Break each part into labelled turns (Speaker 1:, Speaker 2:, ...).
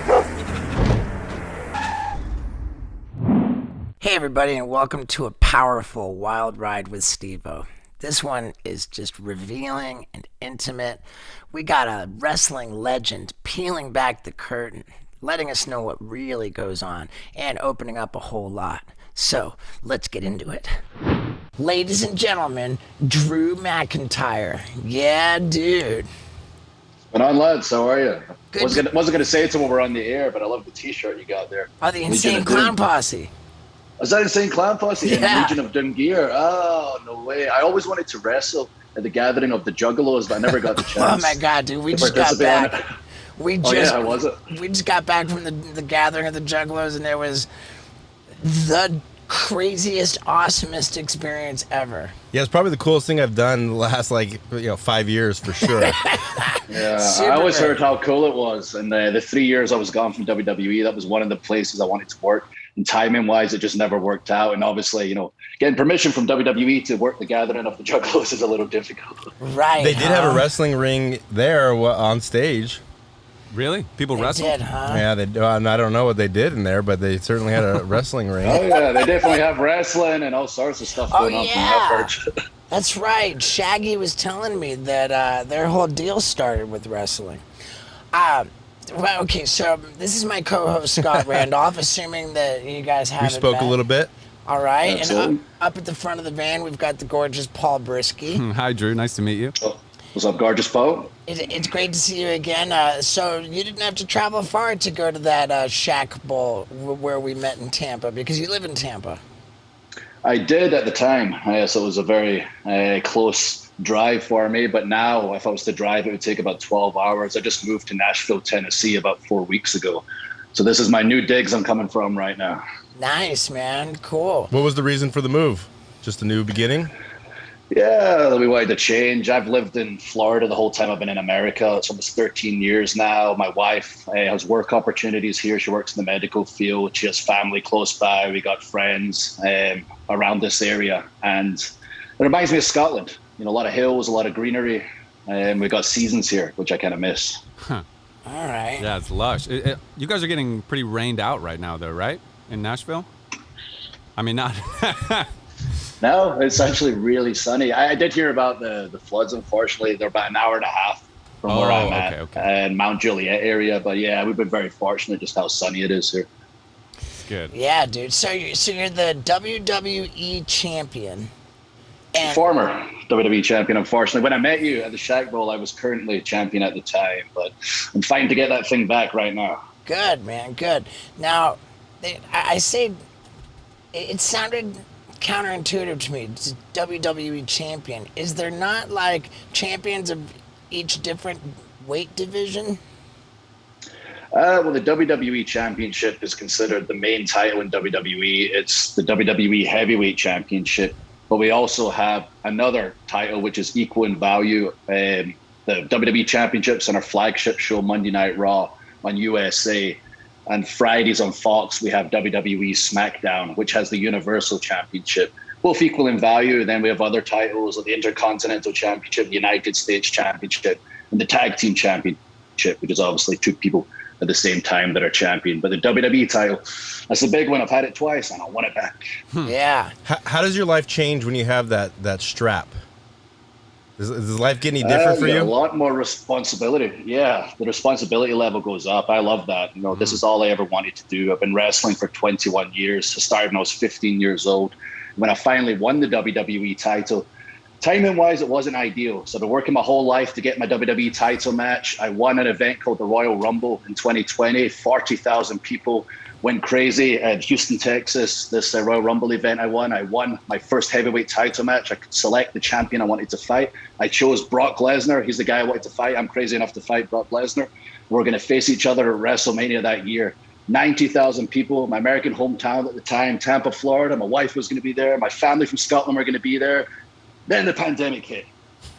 Speaker 1: Hey everybody, and welcome to a powerful wild ride with Steve-O. This one is just revealing and intimate. We got a wrestling legend peeling back the curtain, letting us know what really goes on, and opening up a whole lot. So, let's get into it. Ladies and gentlemen, Drew McIntyre. Yeah, dude.
Speaker 2: But on, lads, how are you?
Speaker 1: Good.
Speaker 2: Wasn't gonna say it to when we're on the air, but I love the T-shirt you got there.
Speaker 1: Oh, the Insane Clown Posse.
Speaker 2: Is that Insane Clown Posse?
Speaker 1: Yeah.
Speaker 2: In Legion of Doom gear? Oh, no way. I always wanted to wrestle at the gathering of the Juggalos, but I never got the chance.
Speaker 1: Oh my God, dude, we just got back.
Speaker 2: How was it?
Speaker 1: We just got back from the gathering of the Juggalos, and it was the craziest, awesomest experience ever.
Speaker 3: Yeah, it's probably the coolest thing I've done the last 5 years for sure.
Speaker 2: Yeah,
Speaker 1: Super
Speaker 2: I always
Speaker 1: great.
Speaker 2: heard how cool it was. And the 3 years I was gone from WWE, that was one of the places I wanted to work. And timing wise, it just never worked out. And obviously, getting permission from WWE to work the gathering of the Juggalos is a little difficult.
Speaker 1: Right.
Speaker 3: They did have a wrestling ring there on stage.
Speaker 4: Really? People
Speaker 1: They
Speaker 4: wrestled?
Speaker 1: did, huh?
Speaker 3: Yeah, and I don't know what they did in there, but they certainly had a wrestling ring.
Speaker 2: Oh yeah, they definitely have wrestling and all sorts of stuff going on from that part.
Speaker 1: That's right. Shaggy was telling me that their whole deal started with wrestling. Well, okay, so this is my co-host, Scott Randolph, assuming that you guys haven't
Speaker 3: We spoke
Speaker 1: met.
Speaker 3: A little bit.
Speaker 1: All right,
Speaker 2: Absolutely.
Speaker 1: and up at the front of the van, we've got the gorgeous Paul Brisky.
Speaker 4: Hi, Drew. Nice to meet you.
Speaker 2: Oh, what's up, gorgeous Paul?
Speaker 1: It's great to see you again. So you didn't have to travel far to go to that Shack Bowl where we met in Tampa, because you live in Tampa.
Speaker 2: I did at the time, so it was a very close drive for me. But now, if I was to drive, it would take about 12 hours. I just moved to Nashville, Tennessee about 4 weeks ago. So this is my new digs I'm coming from right now.
Speaker 1: Nice, man. Cool.
Speaker 3: What was the reason for the move? Just a new beginning?
Speaker 2: Yeah, we wanted to change. I've lived in Florida the whole time I've been in America. It's almost 13 years now. My wife has work opportunities here. She works in the medical field. She has family close by. We got friends around this area. And it reminds me of Scotland. A lot of hills, a lot of greenery. And we got seasons here, which I kind of miss.
Speaker 1: All right.
Speaker 4: Yeah, it's lush. You guys are getting pretty rained out right now, though, right? In Nashville? I mean, not...
Speaker 2: No, it's actually really sunny. I did hear about the floods, unfortunately. They're about an hour and a half from where I'm at, and Mount Juliet area. But yeah, we've been very fortunate just how sunny it is here.
Speaker 4: It's good.
Speaker 1: Yeah, dude. So you're the WWE Champion. And
Speaker 2: Former WWE Champion, unfortunately. When I met you at the Shack Bowl, I was currently champion at the time. But I'm fighting to get that thing back right now.
Speaker 1: Good, man. Good. Now, I say it sounded counterintuitive to me. It's WWE Champion. Is there not champions of each different weight division?
Speaker 2: Well, the WWE Championship is considered the main title in WWE. It's the WWE Heavyweight Championship, but we also have another title which is equal in value. The WWE Championships on our flagship show Monday Night Raw on USA. And Fridays on Fox, we have WWE SmackDown, which has the Universal Championship, both equal in value. Then we have other titles like the Intercontinental Championship, the United States Championship, and the Tag Team Championship, which is obviously two people at the same time that are champion. But the WWE title, that's a big one. I've had it twice, and I want it back.
Speaker 1: Yeah.
Speaker 3: How does your life change when you have that strap? Does life get any different for you?
Speaker 2: A lot more responsibility. Yeah, the responsibility level goes up. I love that. This is all I ever wanted to do. I've been wrestling for 21 years. I started when I was 15 years old. When I finally won the WWE title, timing-wise, it wasn't ideal. So I've been working my whole life to get my WWE title match. I won an event called the Royal Rumble in 2020. 40,000 people went crazy at Houston, Texas, this Royal Rumble event I won my first heavyweight title match. I could select the champion I wanted to fight. I chose Brock Lesnar. He's the guy I wanted to fight. I'm crazy enough to fight Brock Lesnar. We're going to face each other at WrestleMania that year. 90,000 people, my American hometown at the time, Tampa, Florida. My wife was going to be there. My family from Scotland were going to be there. Then the pandemic hit.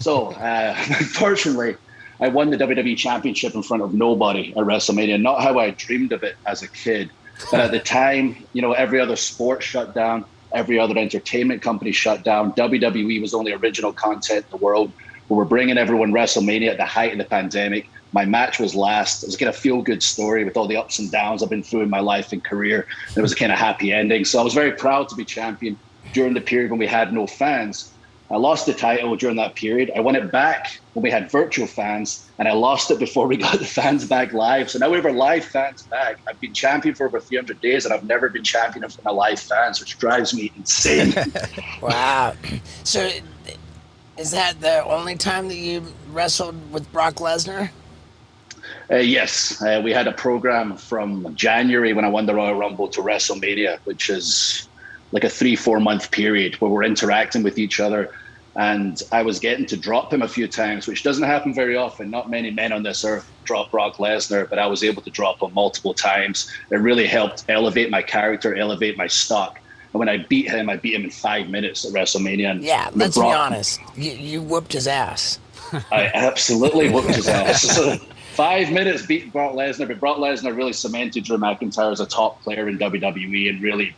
Speaker 2: So unfortunately, I won the WWE Championship in front of nobody at WrestleMania. Not how I dreamed of it as a kid. But at the time, every other sport shut down. Every other entertainment company shut down. WWE was the only original content in the world. We were bringing everyone WrestleMania at the height of the pandemic. My match was last. It was a kind of feel-good story with all the ups and downs I've been through in my life and career. It was a kind of happy ending. So I was very proud to be champion during the period when we had no fans. I lost the title during that period. I won it back when we had virtual fans, and I lost it before we got the fans back live. So now we have our live fans back. I've been champion for over 300 days, and I've never been champion of my live fans, which drives me insane.
Speaker 1: Wow. So is that the only time that you wrestled with Brock Lesnar?
Speaker 2: Yes, we had a program from January when I won the Royal Rumble to WrestleMania, which is like a 3-4 month period where we're interacting with each other. And I was getting to drop him a few times, which doesn't happen very often. Not many men on this earth drop Brock Lesnar, but I was able to drop him multiple times. It really helped elevate my character, elevate my stock. And when I beat him in 5 minutes at WrestleMania. And
Speaker 1: yeah, let's be honest. You whooped his ass.
Speaker 2: I absolutely whooped his ass. So 5 minutes beat Brock Lesnar, but Brock Lesnar really cemented Drew McIntyre as a top player in WWE and really,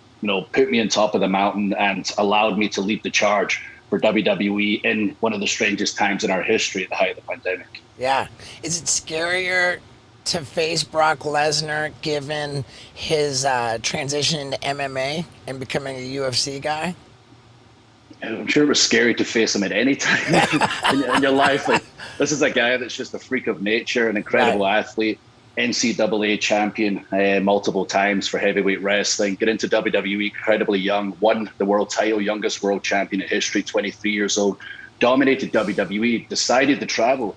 Speaker 2: put me on top of the mountain and allowed me to lead the charge for WWE in one of the strangest times in our history at the height of the pandemic.
Speaker 1: Yeah. Is it scarier to face Brock Lesnar given his transition into MMA and becoming a UFC guy?
Speaker 2: I'm sure it was scary to face him at any time in your life. Like, this is a guy that's just a freak of nature, an incredible athlete, NCAA champion multiple times for heavyweight wrestling, get into WWE incredibly young, won the world title, youngest world champion in history, 23 years old, dominated WWE, decided to travel.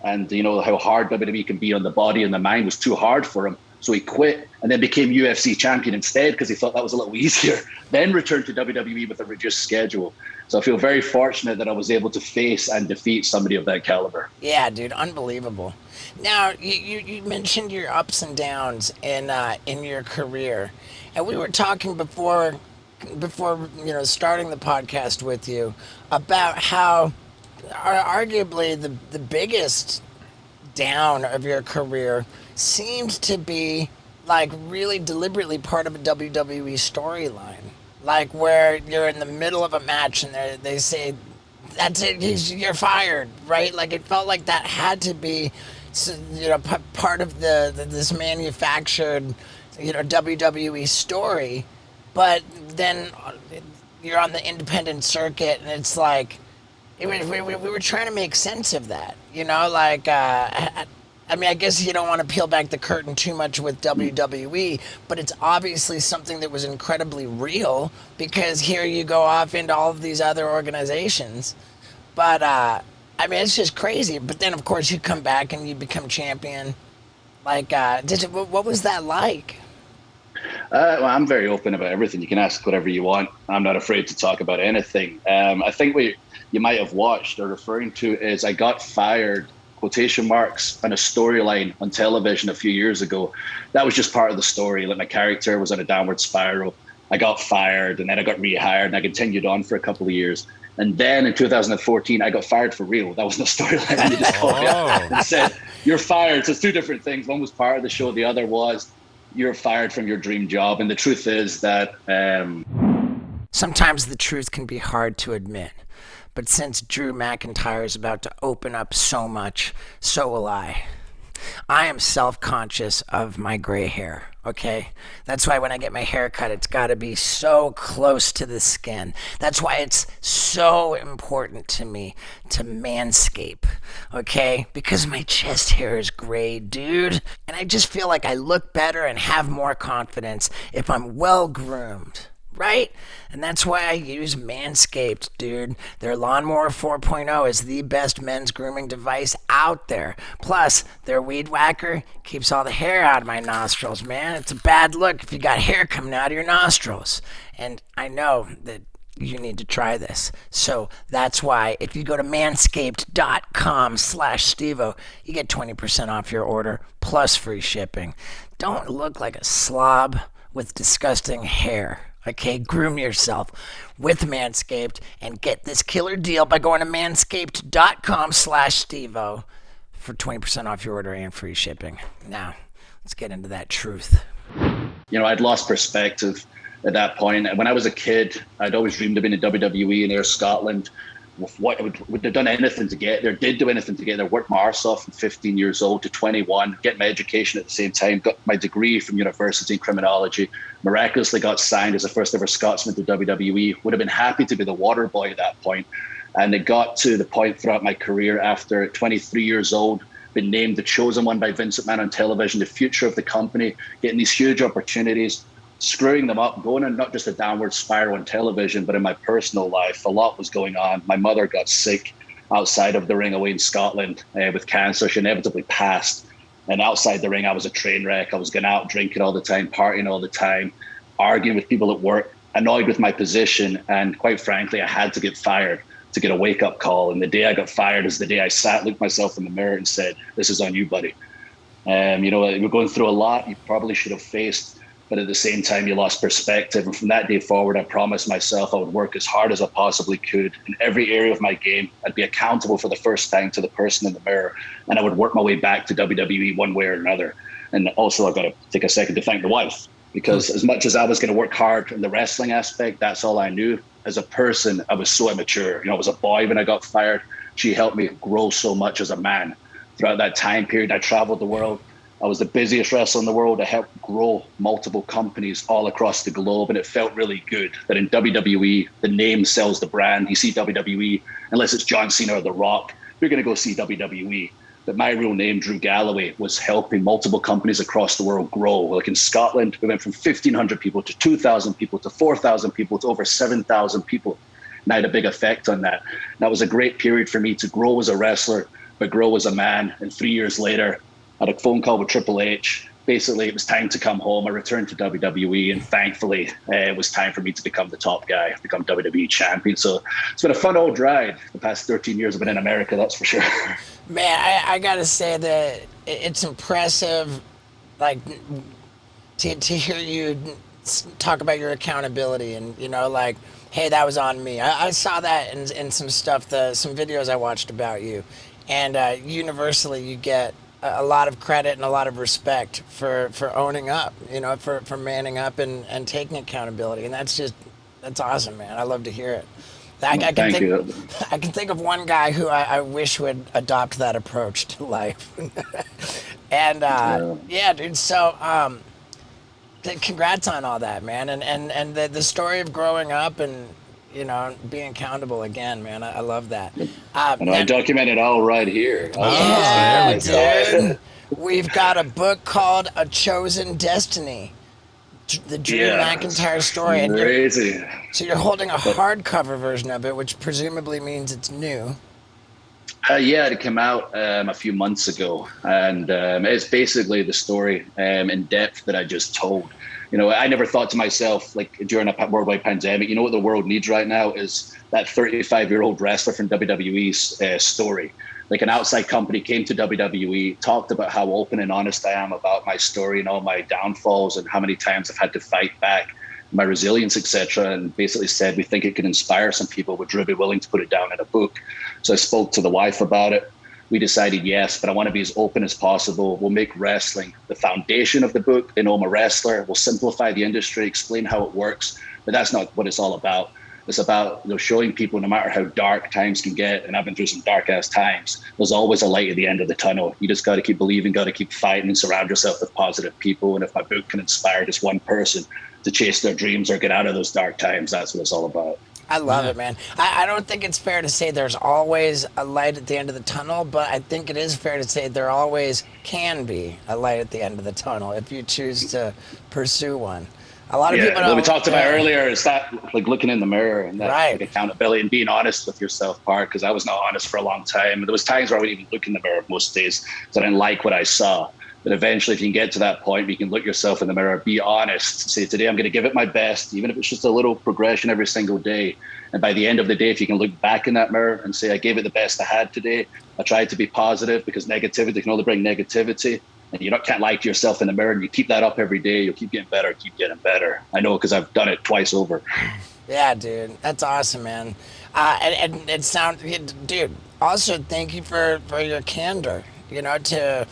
Speaker 2: And how hard WWE can be on the body and the mind was too hard for him. So he quit and then became UFC champion instead because he thought that was a little easier. Then returned to WWE with a reduced schedule. So I feel very fortunate that I was able to face and defeat somebody of that caliber.
Speaker 1: Yeah, dude, unbelievable. Now, you mentioned your ups and downs in your career, and we were talking before starting the podcast with you about how arguably the biggest down of your career seems to be like really deliberately part of a WWE storyline, like where you're in the middle of a match and they say, "That's it, you're fired," right? Like it felt like that had to be, part of this manufactured, WWE story, but then you're on the independent circuit and it's like, we were trying to make sense of that, I guess you don't want to peel back the curtain too much with WWE, but it's obviously something that was incredibly real because here you go off into all of these other organizations. But, it's just crazy. But then, of course, you come back and you become champion. Like, what was that like?
Speaker 2: Well, I'm very open about everything. You can ask whatever you want. I'm not afraid to talk about anything. I think what you might have watched or referring to is I got fired, quotation marks, on a storyline on television a few years ago. That was just part of the story. Like my character was on a downward spiral. I got fired and then I got rehired and I continued on for a couple of years. And then in 2014, I got fired for real. That wasn't a storyline. They just called me up and said, "You're fired." So it's two different things. One was part of the show. The other was, "You're fired from your dream job." And the truth is that
Speaker 1: sometimes the truth can be hard to admit. But since Drew McIntyre is about to open up so much, so will I. I am self-conscious of my gray hair, okay? That's why when I get my hair cut, it's got to be so close to the skin. That's why it's so important to me to manscape, okay? Because my chest hair is gray, dude. And I just feel like I look better and have more confidence if I'm well-groomed. Right? And that's why I use Manscaped, dude. Their Lawnmower 4.0 is the best men's grooming device out there. Plus, their Weed Whacker keeps all the hair out of my nostrils, man. It's a bad look if you got hair coming out of your nostrils. And I know that you need to try this. So that's why if you go to manscaped.com/Stevo, you get 20% off your order plus free shipping. Don't look like a slob with disgusting hair. Okay, groom yourself with Manscaped and get this killer deal by going to manscaped.com/Stevo for 20% off your order and free shipping. Now, let's get into that truth.
Speaker 2: I'd lost perspective at that point. When I was a kid, I'd always dreamed of being in WWE in Air Scotland. would have done anything to get there, did do anything to get there, worked my arse off from 15 years old to 21, get my education at the same time, got my degree from university in criminology, miraculously got signed as the first ever Scotsman to WWE, would have been happy to be the water boy at that point. And it got to the point throughout my career after 23 years old, been named the chosen one by Vince McMahon on television, the future of the company, getting these huge opportunities, screwing them up, going on not just a downward spiral on television, but in my personal life, a lot was going on. My mother got sick outside of the ring away in Scotland with cancer. She inevitably passed. And outside the ring, I was a train wreck. I was going out drinking all the time, partying all the time, arguing with people at work, annoyed with my position. And quite frankly, I had to get fired to get a wake-up call. And the day I got fired is the day I looked myself in the mirror and said, this is on you, buddy. You're going through a lot you probably should have faced, but at the same time, you lost perspective. And from that day forward, I promised myself I would work as hard as I possibly could in every area of my game. I'd be accountable for the first time to the person in the mirror, and I would work my way back to WWE one way or another. And also, I've got to take a second to thank the wife, because as much as I was going to work hard in the wrestling aspect, that's all I knew. As a person, I was so immature. I was a boy when I got fired. She helped me grow so much as a man. Throughout that time period, I traveled the world. I was the busiest wrestler in the world. I helped grow multiple companies all across the globe, and it felt really good that in WWE, the name sells the brand. You see WWE, unless it's John Cena or The Rock, you're going to go see WWE. But my real name, Drew Galloway, was helping multiple companies across the world grow. Like in Scotland, we went from 1,500 people to 2,000 people to 4,000 people to over 7,000 people. And I had a big effect on that. That was a great period for me to grow as a wrestler, but grow as a man. And 3 years later, I had a phone call with Triple H. Basically, it was time to come home. I returned to WWE, and thankfully, it was time for me to become the top guy, become WWE Champion. So it's been a fun old ride the past 13 years I've been in America, that's for sure.
Speaker 1: Man, I gotta say that it's impressive, like, to hear you talk about your accountability and, like, hey, that was on me. I saw that in some stuff, some videos I watched about you. And universally, you get a lot of credit and a lot of respect for owning up, for manning up and taking accountability. And that's awesome, man. I love to hear it. I can think of one guy who I wish would adopt that approach to life. And yeah, dude. So congrats on all that, man. And the story of growing up and being accountable again, man. I love that.
Speaker 2: And I documented all right here.
Speaker 1: Yeah, dude. We've got a book called A Chosen Destiny. The Drew McIntyre story. And
Speaker 2: crazy.
Speaker 1: So you're holding a hardcover version of it, which presumably means it's new.
Speaker 2: It came out a few months ago, and it's basically the story in depth that I just told. I never thought to myself, like during a worldwide pandemic, what the world needs right now is that 35-year-old wrestler from WWE's story. Like an outside company came to WWE, talked about how open and honest I am about my story and all my downfalls and how many times I've had to fight back, my resilience, etc. And basically said, we think it could inspire some people. Would Drew be willing to put it down in a book? So I spoke to the wife about it. We decided yes, but I want to be as open as possible. We'll make wrestling the foundation of the book. I'm a wrestler. We'll simplify the industry, explain how it works, but that's not what it's all about. It's about showing people no matter how dark times can get, and I've been through some dark ass times, there's always a light at the end of the tunnel. You just got to keep believing, got to keep fighting, and surround yourself with positive people. And if my book can inspire just one person to chase their dreams or get out of those dark times, that's what it's all about.
Speaker 1: I love it, man. I don't think it's fair to say there's always a light at the end of the tunnel, but I think it is fair to say there always can be a light at the end of the tunnel if you choose to pursue one. A lot of people don't.
Speaker 2: What we talked about earlier is that, like, looking in the mirror and that like, accountability and being honest with yourself part, because I was not honest for a long time. There was times where I wouldn't even look in the mirror most days because I didn't like what I saw. But eventually, if you can get to that point, you can look yourself in the mirror, be honest, say, today I'm going to give it my best, even if it's just a little progression every single day. And by the end of the day, if you can look back in that mirror and say, I gave it the best I had today, I tried to be positive, because negativity can only bring negativity. And you can't lie to yourself in the mirror, and you keep that up every day, you'll keep getting better, keep getting better. I know, because I've done it twice over.
Speaker 1: Yeah, dude. That's awesome, man. And it sounds, dude, also thank you for your candor, to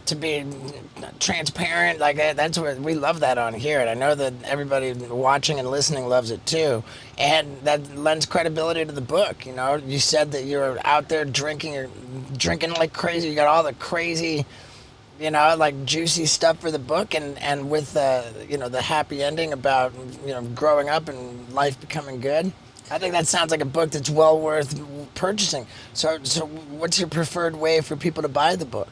Speaker 1: to be transparent. Like that's what we love that on here, and I know that everybody watching and listening loves it too. And that lends credibility to the book. You know, you said that you were out there drinking like crazy. You got all the crazy, you know, like juicy stuff for the book, and with you know, the happy ending about, you know, growing up and life becoming good. I think that sounds like a book that's well worth purchasing. So what's your preferred way for people to buy the book?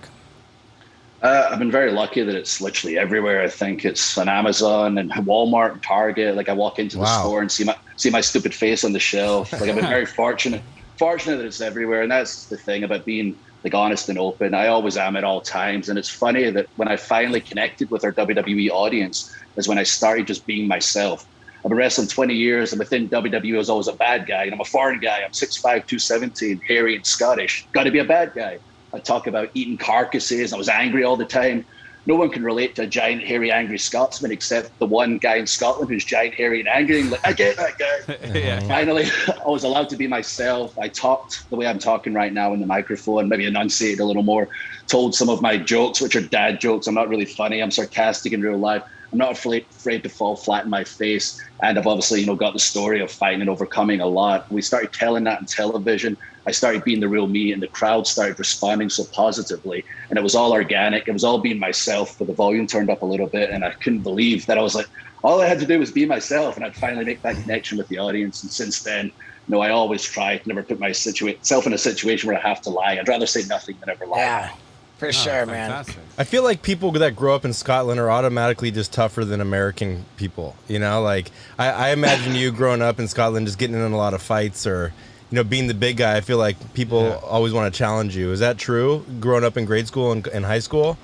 Speaker 2: I've been very lucky that it's literally everywhere. I think it's on Amazon and Walmart and Target. Like I walk into the store and see my stupid face on the shelf. Like I've been very fortunate that it's everywhere. And that's the thing about being like honest and open. I always am at all times. And it's funny that when I finally connected with our WWE audience is when I started just being myself. I've been wrestling 20 years, and within WWE I was always a bad guy. And I'm a foreign guy. I'm 6'5", 270, and hairy and Scottish. Got to be a bad guy. I talk about eating carcasses. I was angry all the time. No one can relate to a giant, hairy, angry Scotsman except the one guy in Scotland who's giant, hairy, and angry. And like, I get that guy.
Speaker 4: Yeah.
Speaker 2: Finally, I was allowed to be myself. I talked the way I'm talking right now in the microphone, maybe enunciated a little more, told some of my jokes, which are dad jokes. I'm not really funny. I'm sarcastic in real life. I'm not afraid to fall flat in my face. And I've obviously, you know, got the story of fighting and overcoming a lot. We started telling that on television. I started being the real me, and the crowd started responding so positively. And it was all organic. It was all being myself, but the volume turned up a little bit. And I couldn't believe that I was like, all I had to do was be myself. And I'd finally make that connection with the audience. And since then, you know, I always try to never put myself in a situation where I have to lie. I'd rather say nothing than ever lie.
Speaker 1: Yeah. For sure, man.
Speaker 3: I feel like people that grow up in Scotland are automatically just tougher than American people. You know, like I imagine you growing up in Scotland just getting in a lot of fights, or, you know, being the big guy. I feel like people always want to challenge you. Is that true? Growing up in grade school and high school?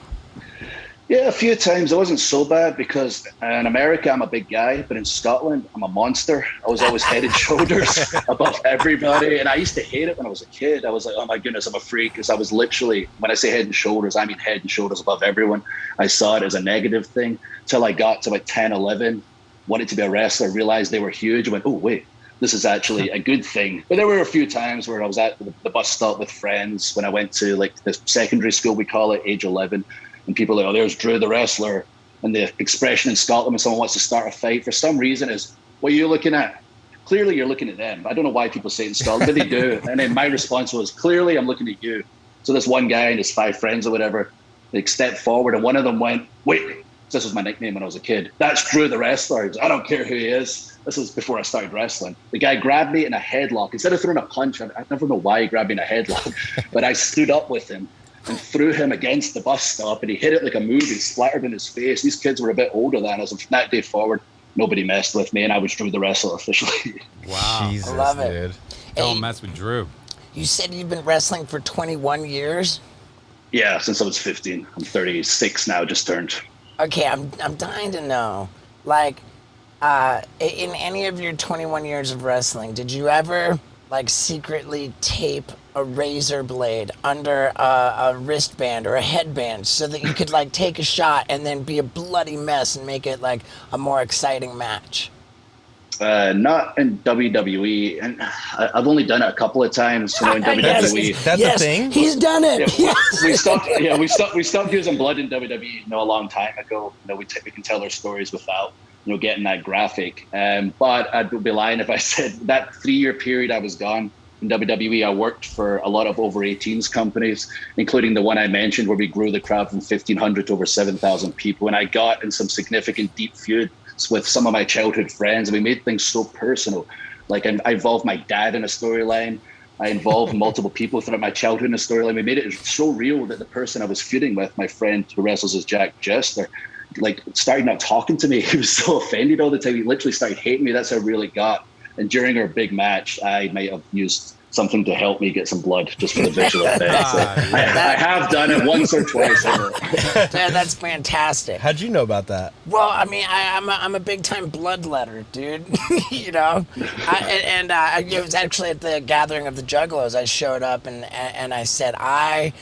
Speaker 2: Yeah, a few times. It wasn't so bad because in America, I'm a big guy, but in Scotland, I'm a monster. I was always head and shoulders above everybody. And I used to hate it when I was a kid. I was like, oh my goodness, I'm a freak. Because I was literally, when I say head and shoulders, I mean head and shoulders above everyone. I saw it as a negative thing till I got to about 10, 11, wanted to be a wrestler, realized they were huge. I went, oh, wait, this is actually a good thing. But there were a few times where I was at the bus stop with friends when I went to like the secondary school, we call it, age 11. And people are like, oh, there's Drew the wrestler. And the expression in Scotland when someone wants to start a fight, for some reason, is, what are you looking at? Clearly, you're looking at them. I don't know why people say it in Scotland, but they do. And then my response was, clearly, I'm looking at you. So this one guy and his 5 friends or whatever, they stepped forward, and one of them went, wait, this was my nickname when I was a kid. That's Drew the wrestler. He goes, I don't care who he is. This was before I started wrestling. The guy grabbed me in a headlock. Instead of throwing a punch, I never know why he grabbed me in a headlock, but I stood up with him and threw him against the bus stop, and he hit it like a movie, splattered in his face. These kids were a bit older than us, and from that day forward, nobody messed with me, and I was Drew the wrestler officially.
Speaker 4: Wow.
Speaker 3: Jesus,
Speaker 1: I love it.
Speaker 3: dude.
Speaker 4: Don't mess with Drew.
Speaker 1: You said you've been wrestling for 21 years?
Speaker 2: Yeah, since I was 15. I'm 36 now, just turned.
Speaker 1: Okay, I'm dying to know, like, in any of your 21 years of wrestling, did you ever, like, secretly tape a razor blade under a wristband or a headband so that you could, like, take a shot and then be a bloody mess and make it, like, a more exciting match?
Speaker 2: Not in WWE, and I've only done it a couple of times. You know, in WWE.
Speaker 3: That's a thing?
Speaker 1: He's done it.
Speaker 2: Yeah, we stopped using blood in WWE, you know, a long time ago. You know, we can tell our stories without, you know, getting that graphic. But I'd be lying if I said that 3-year period I was gone in WWE. I worked for a lot of over 18s companies, including the one I mentioned where we grew the crowd from 1,500 to over 7,000 people. And I got in some significant deep feuds with some of my childhood friends, and we made things so personal. Like I involved my dad in a storyline. I involved multiple people throughout my childhood in a storyline. We made it so real that the person I was feuding with, my friend who wrestles as Jack Jester, like started not talking to me. He was so offended all the time. He literally started hating me. That's how real it got. And during our big match, I might have used something to help me get some blood just for the visual effect. So I have done it once or twice.
Speaker 1: Dude, that's fantastic.
Speaker 3: How'd you know about that?
Speaker 1: Well, I mean, I'm a big time bloodletter, dude. You know, it was actually at the gathering of the Juggalos. I showed up and I said, I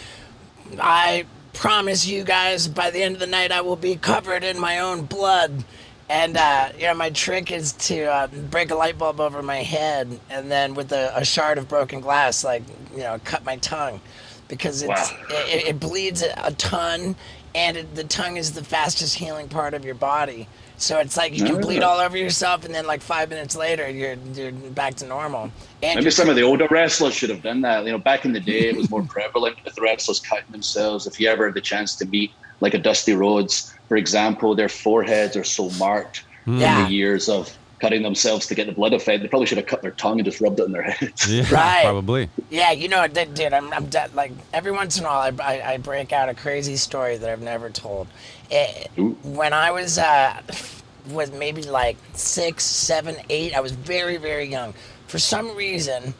Speaker 1: promise you guys, by the end of the night, I will be covered in my own blood. And, you know, my trick is to break a light bulb over my head and then with a shard of broken glass, like, you know, cut my tongue. because
Speaker 2: Wow.
Speaker 1: it bleeds a ton, and the tongue is the fastest healing part of your body. So it's like you can bleed all over yourself, and then like 5 minutes later, you're back to normal. And
Speaker 2: Maybe some of the older wrestlers should have done that. You know, back in the day, it was more prevalent with the wrestlers cutting themselves. If you ever had the chance to meet like a Dusty Rhodes, for example, their foreheads are so marked from the years of cutting themselves to get the blood effect. They probably should have cut their tongue and just rubbed it in their heads.
Speaker 4: Yeah,
Speaker 1: Right.
Speaker 4: probably.
Speaker 1: Yeah, you know, dude, I'm like every once in a while I break out a crazy story that I've never told. When I was maybe like 6, 7, 8, I was very, very young. For some reason,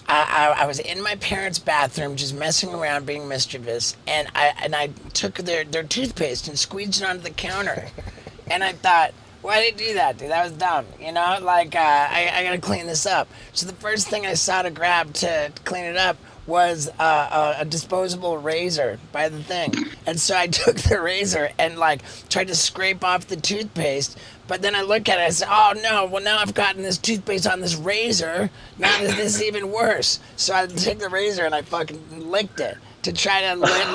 Speaker 1: I was in my parents' bathroom just messing around, being mischievous, and I took their toothpaste and squeezed it onto the counter, and I thought, why did I do that, dude? That was dumb. You know, like, I gotta clean this up. So the first thing I saw to grab to clean it up was a disposable razor by the thing. And so I took the razor and, like, tried to scrape off the toothpaste. But then I look at it and I said, oh, no, well, now I've gotten this toothpaste on this razor. Now this is even worse. So I took the razor and I fucking licked it. To try to lick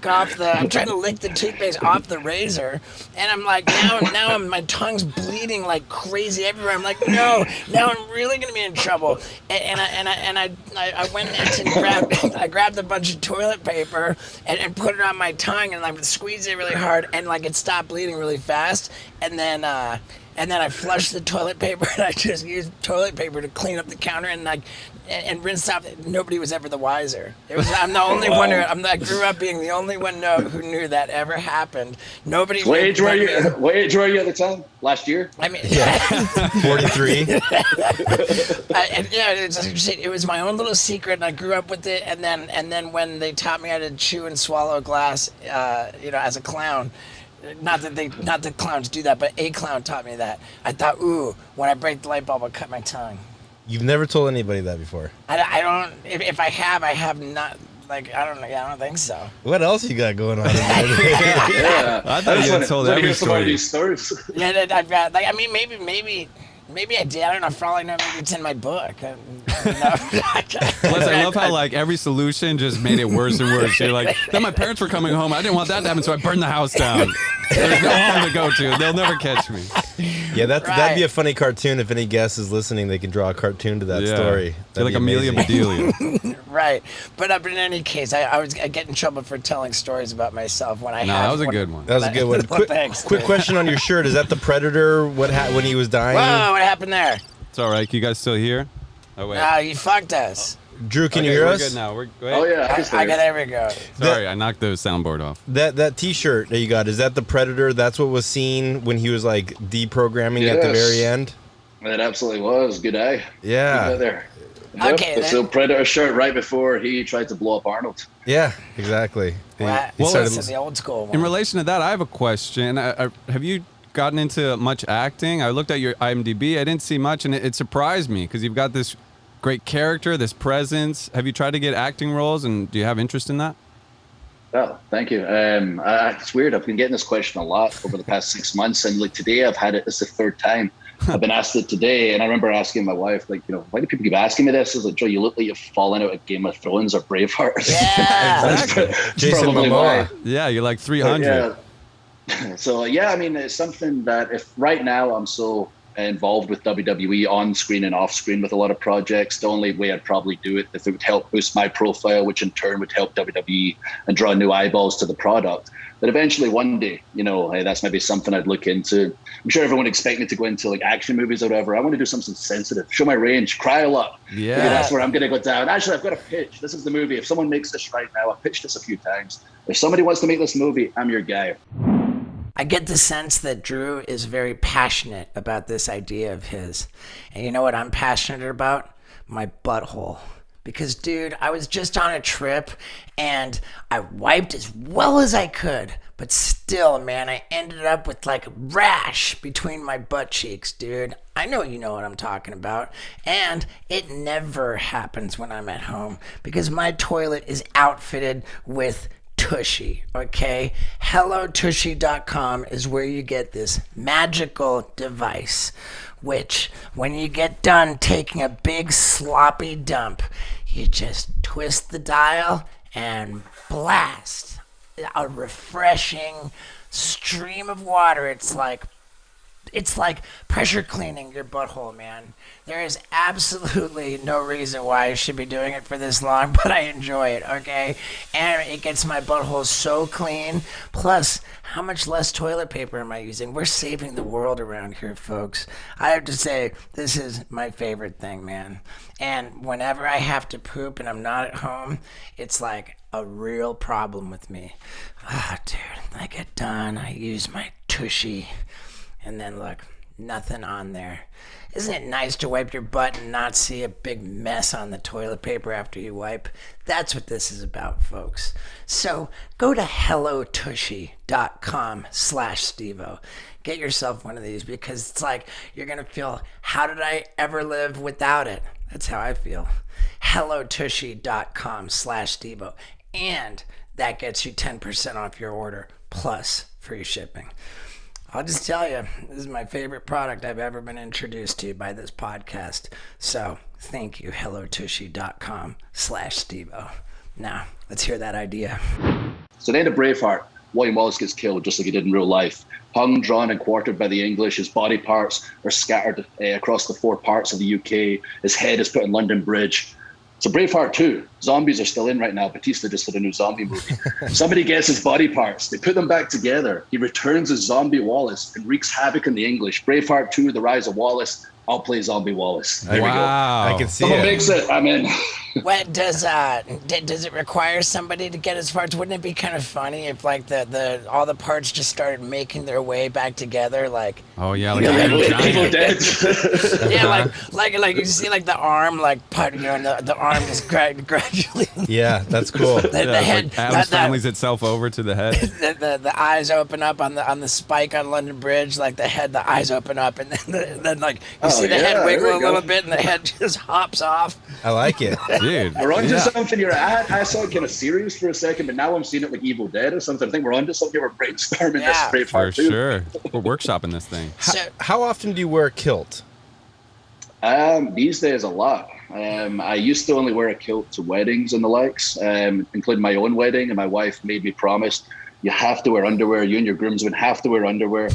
Speaker 1: off I'm trying to lick the toothpaste off the razor, and I'm like, now my tongue's bleeding like crazy everywhere. I'm like, no, now I'm really gonna be in trouble. And I went and grabbed a bunch of toilet paper and put it on my tongue, and I would squeeze it really hard, and like it stopped bleeding really fast, and then I flushed the toilet paper, and I just used toilet paper to clean up the counter and rinse off. Nobody was ever the wiser. I'm the only one I grew up being the only one who knew that ever happened. Nobody.
Speaker 2: What age were you at the time? Last year?
Speaker 1: I mean,
Speaker 3: 43.
Speaker 1: It was my own little secret, and I grew up with it. And then when they taught me how to chew and swallow glass, as a clown. Not that clowns do that, but a clown taught me that. I thought, ooh, when I break the light bulb, I'll cut my tongue.
Speaker 3: You've never told anybody that before.
Speaker 1: I don't. If I have not. Like, I don't know. Yeah, I don't think so.
Speaker 3: What else you got going on?
Speaker 2: Yeah.
Speaker 4: I thought you had told every story.
Speaker 1: Yeah, I've got. Like, I mean, maybe I did. I don't know. For all I know, maybe it's in my book.
Speaker 4: Plus, I love how like every solution just made it worse and worse. You're like, then my parents were coming home. I didn't want that to happen, so I burned the house down. There's no home to go to. They'll never catch me.
Speaker 3: Yeah, that'd be a funny cartoon. If any guest is listening, they can draw a cartoon to that story.
Speaker 4: They're like Amelia Bedelia.
Speaker 1: Right. But in any case, I get in trouble for telling stories about myself when I
Speaker 4: No, that was a good one.
Speaker 3: That was a good one.
Speaker 1: Well, thanks.
Speaker 3: Quick question on your shirt. Is that the Predator? When he was dying?
Speaker 1: Whoa, what happened there?
Speaker 4: It's all right. You guys still here? Oh, wait.
Speaker 1: No, you fucked us.
Speaker 3: Drew, can you hear
Speaker 4: we're
Speaker 3: us?
Speaker 4: good now. Wait.
Speaker 2: Oh, yeah.
Speaker 1: There we go.
Speaker 4: Sorry, I knocked the soundboard off.
Speaker 3: That T-shirt that you got, is that the Predator? That's what was seen when he was like deprogramming at the very end?
Speaker 2: It absolutely was. Good eye.
Speaker 3: Yeah.
Speaker 2: Good eye there.
Speaker 1: Okay,
Speaker 2: It's a Predator shirt right before he tried to blow up Arnold.
Speaker 3: Yeah, exactly.
Speaker 1: Well, this is the old school one.
Speaker 4: In relation to that, I have a question. Have you gotten into much acting? I looked at your IMDb. I didn't see much, and it surprised me because you've got this great character, this presence. Have you tried to get acting roles, and do you have interest in that?
Speaker 2: Oh, thank you. It's weird. I've been getting this question a lot over the past 6 months, and like today I've had it. It's the third time I've been asked it today, and I remember asking my wife, like, why do people keep asking me this? I was like, Joe, you look like you've fallen out of Game of Thrones or Braveheart.
Speaker 1: Yeah.
Speaker 3: Jason Momoa.
Speaker 4: Yeah, you're like 300.
Speaker 2: So I mean, it's something that if right now I'm so involved with WWE on screen and off screen with a lot of projects, the only way I'd probably do it if it would help boost my profile, which in turn would help WWE and draw new eyeballs to the product. But eventually one day, that's maybe something I'd look into. I'm sure everyone expects me to go into like action movies or whatever. I want to do something sensitive, show my range, cry a lot.
Speaker 4: Yeah.
Speaker 2: Maybe that's where I'm going to go down. Actually, I've got a pitch. This is the movie. If someone makes this right now, I've pitched this a few times. If somebody wants to make this movie, I'm your guy.
Speaker 1: I get the sense that Drew is very passionate about this idea of his. And you know what I'm passionate about? My butthole. Because, dude, I was just on a trip and I wiped as well as I could. But still, man, I ended up with like a rash between my butt cheeks, dude. I know you know what I'm talking about. And it never happens when I'm at home because my toilet is outfitted with Tushy, okay? HelloTushy.com is where you get this magical device, which when you get done taking a big sloppy dump, you just twist the dial and blast a refreshing stream of water. It's like pressure cleaning your butthole, man. There is absolutely no reason why I should be doing it for this long, but I enjoy it, okay? And it gets my butthole so clean. Plus, how much less toilet paper am I using? We're saving the world around here, folks. I have to say, this is my favorite thing, man. And whenever I have to poop and I'm not at home, it's like a real problem with me. Dude, I get done, I use my Tushy, and then look, nothing on there. Isn't it nice to wipe your butt and not see a big mess on the toilet paper after you wipe? That's what this is about, folks. So go to HelloTushy.com/Stevo. Get yourself one of these, because it's like you're going to feel, how did I ever live without it? That's how I feel. HelloTushy.com/Stevo. And that gets you 10% off your order, plus free shipping. I'll just tell you, this is my favorite product I've ever been introduced to by this podcast. So thank you, HelloTushy.com/Stevo. Now, let's hear that idea.
Speaker 2: So then the Braveheart, William Wallace gets killed just like he did in real life. Hung, drawn, and quartered by the English. His body parts are scattered across the 4 parts of the UK. His head is put in London Bridge. So Braveheart 2, zombies are still in right now. Batista just did a new zombie movie. Somebody gets his body parts. They put them back together. He returns as Zombie Wallace and wreaks havoc in the English. Braveheart 2, The Rise of Wallace. I'll play Zombie Wallace. There we go.
Speaker 3: I can see
Speaker 2: Someone
Speaker 3: it.
Speaker 2: makes it. I'm in.
Speaker 1: What does it require somebody to get his parts? Wouldn't it be kind of funny if like the all the parts just started making their way back together, like?
Speaker 4: Oh yeah, like
Speaker 2: Evil
Speaker 4: giant.
Speaker 2: Dead.
Speaker 1: Yeah, like you see like the arm, like part, you know, and the arm just gradually.
Speaker 3: Yeah, that's cool.
Speaker 1: The
Speaker 4: Yeah,
Speaker 1: head,
Speaker 4: like Adam's family's itself over to the head.
Speaker 1: the eyes open up on the spike on London Bridge, like the eyes open up, and then like you see the head wiggle a little bit, and the head just hops off.
Speaker 3: I like it.
Speaker 4: Dude.
Speaker 2: We're onto something. I saw it kind of serious for a second, but now I'm seeing it like Evil Dead or something. I think we're onto something. We're brainstorming this
Speaker 4: For
Speaker 2: Braveheart too.
Speaker 4: sure. We're workshopping this thing.
Speaker 3: How often do you wear a kilt?
Speaker 2: These days, a lot. I used to only wear a kilt to weddings and the likes, including my own wedding. And my wife made me promise, you have to wear underwear. You and your groomsmen have to wear underwear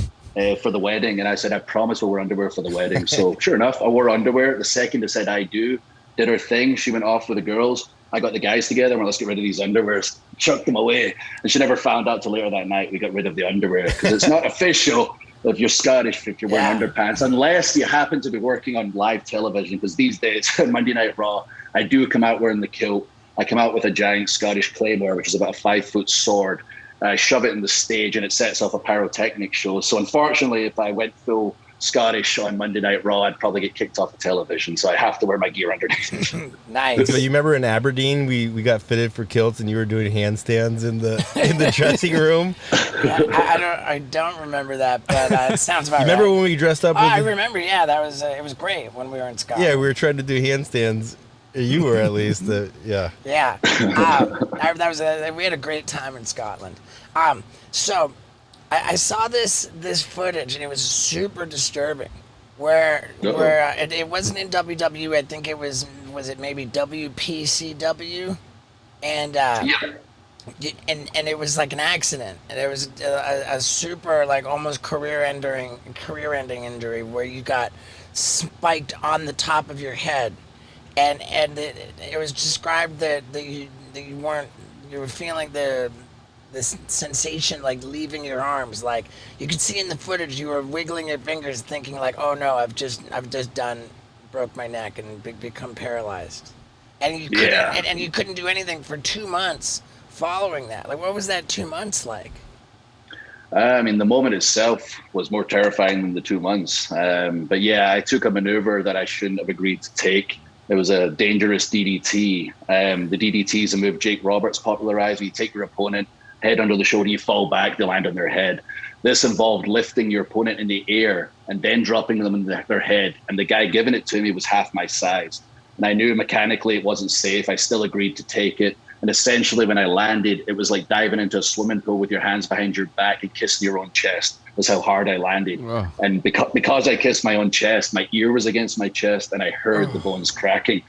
Speaker 2: for the wedding. And I said, I promise we'll wear underwear for the wedding. So sure enough, I wore underwear. The second I said I do, did her thing. She went off with the girls. I got the guys together and went, let's get rid of these underwears. Chucked them away. And she never found out till later that night we got rid of the underwear, because it's not official if you're Scottish, if you're wearing underpants, unless you happen to be working on live television. Because these days, Monday Night Raw, I do come out wearing the kilt. I come out with a giant Scottish claymore, which is about a 5-foot sword. I shove it in the stage and it sets off a pyrotechnic show. So unfortunately, if I went full Scottish on Monday Night Raw, I'd probably get kicked off the television. So I have to wear my gear underneath.
Speaker 1: Nice.
Speaker 3: So you remember in Aberdeen, we got fitted for kilts, and you were doing handstands in the dressing room.
Speaker 1: I don't remember that, but it sounds about
Speaker 3: You remember
Speaker 1: right.
Speaker 3: when we dressed up?
Speaker 1: I remember. Yeah, that was it was great when we were in Scotland.
Speaker 3: Yeah, we were trying to do handstands. You were at least. Yeah.
Speaker 1: Yeah. We had a great time in Scotland. So I saw this footage, and it was super disturbing. Where it wasn't in WWE. I think it was it maybe WPCW, and and it was like an accident, and it was a super like almost career-ending injury where you got spiked on the top of your head, and it was described that you were feeling this sensation like leaving your arms, like you could see in the footage you were wiggling your fingers thinking like, oh no, I've just broke my neck and become paralyzed, and you couldn't do anything for 2 months following that. Like, what was that 2 months like?
Speaker 2: I mean, the moment itself was more terrifying than the 2 months. But yeah, I took a maneuver that I shouldn't have agreed to take. It was a dangerous DDT. The DDT is a move Jake Roberts popularized. You take your opponent, head under the shoulder, you fall back, they land on their head. This involved lifting your opponent in the air and then dropping them in their head. And the guy giving it to me was half my size. And I knew mechanically it wasn't safe. I still agreed to take it. And essentially when I landed, it was like diving into a swimming pool with your hands behind your back and kissing your own chest. That's how hard I landed.
Speaker 4: Wow.
Speaker 2: And because I kissed my own chest, my ear was against my chest and I heard the bones cracking.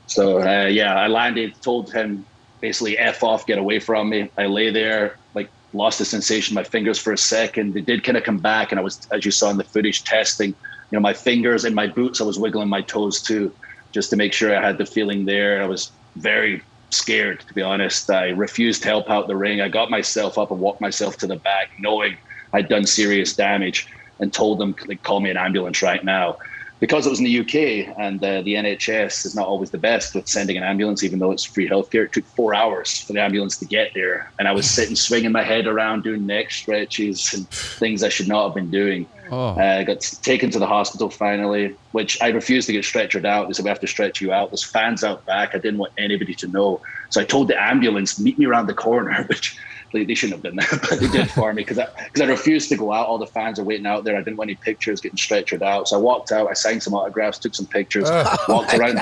Speaker 2: So I landed, told him basically F off, get away from me. I lay there, like lost the sensation in my fingers for a second. They did kind of come back, and I was, as you saw in the footage, testing, my fingers and my boots. I was wiggling my toes too, just to make sure I had the feeling there. I was very scared, to be honest. I refused to help out the ring. I got myself up and walked myself to the back, knowing I'd done serious damage, and told them, like, call me an ambulance right now. Because it was in the UK and the NHS is not always the best with sending an ambulance, even though it's free healthcare. It took 4 hours for the ambulance to get there. And I was sitting, swinging my head around, doing neck stretches and things I should not have been doing. I got taken to the hospital finally, which I refused to get stretchered out. They said, we have to stretch you out. There's fans out back. I didn't want anybody to know. So I told the ambulance, meet me around the corner, which they shouldn't have done that, but they did for me because I refused to go out. All the fans are waiting out there. I didn't want any pictures getting stretchered out. So I walked out. I signed some autographs, took some pictures, walked around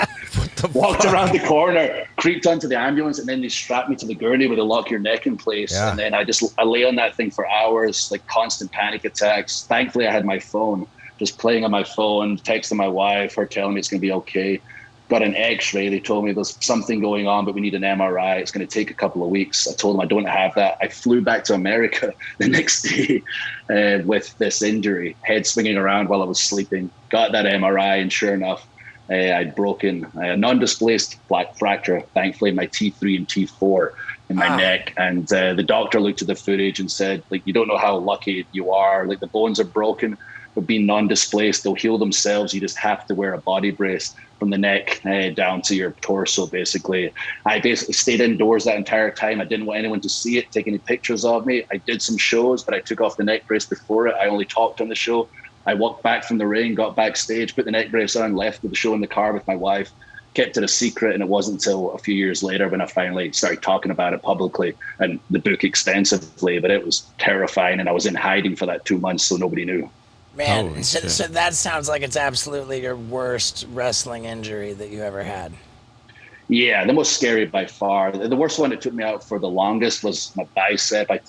Speaker 2: the corner, creeped onto the ambulance, and then they strapped me to the gurney where they lock your neck in place. Yeah. And then I lay on that thing for hours, like constant panic attacks. Thankfully, I had my phone, just playing on my phone, texting my wife, her telling me it's going to be okay. Got an x-ray. They told me there's something going on, but we need an MRI. It's going to take a couple of weeks. I told them I don't have that. I flew back to America the next day with this injury, head swinging around while I was sleeping. Got that MRI, and sure enough, I'd broken a non-displaced fracture, thankfully, my T3 and T4 in my neck. And the doctor looked at the footage and said, like, you don't know how lucky you are. Like, the bones are broken, but being non-displaced, they'll heal themselves. You just have to wear a body brace from the neck down to your torso, basically. I basically stayed indoors that entire time. I didn't want anyone to see it, take any pictures of me. I did some shows, but I took off the neck brace before it. I only talked on the show. I walked back from the ring, got backstage, put the neck brace on, left with the show in the car with my wife, kept it a secret. And it wasn't until a few years later when I finally started talking about it publicly and the book extensively, but it was terrifying. And I was in hiding for that 2 months, so nobody knew.
Speaker 1: Man, so that sounds like it's absolutely your worst wrestling injury that you ever had.
Speaker 2: Yeah, the most scary by far. The worst one that took me out for the longest was my bicep. I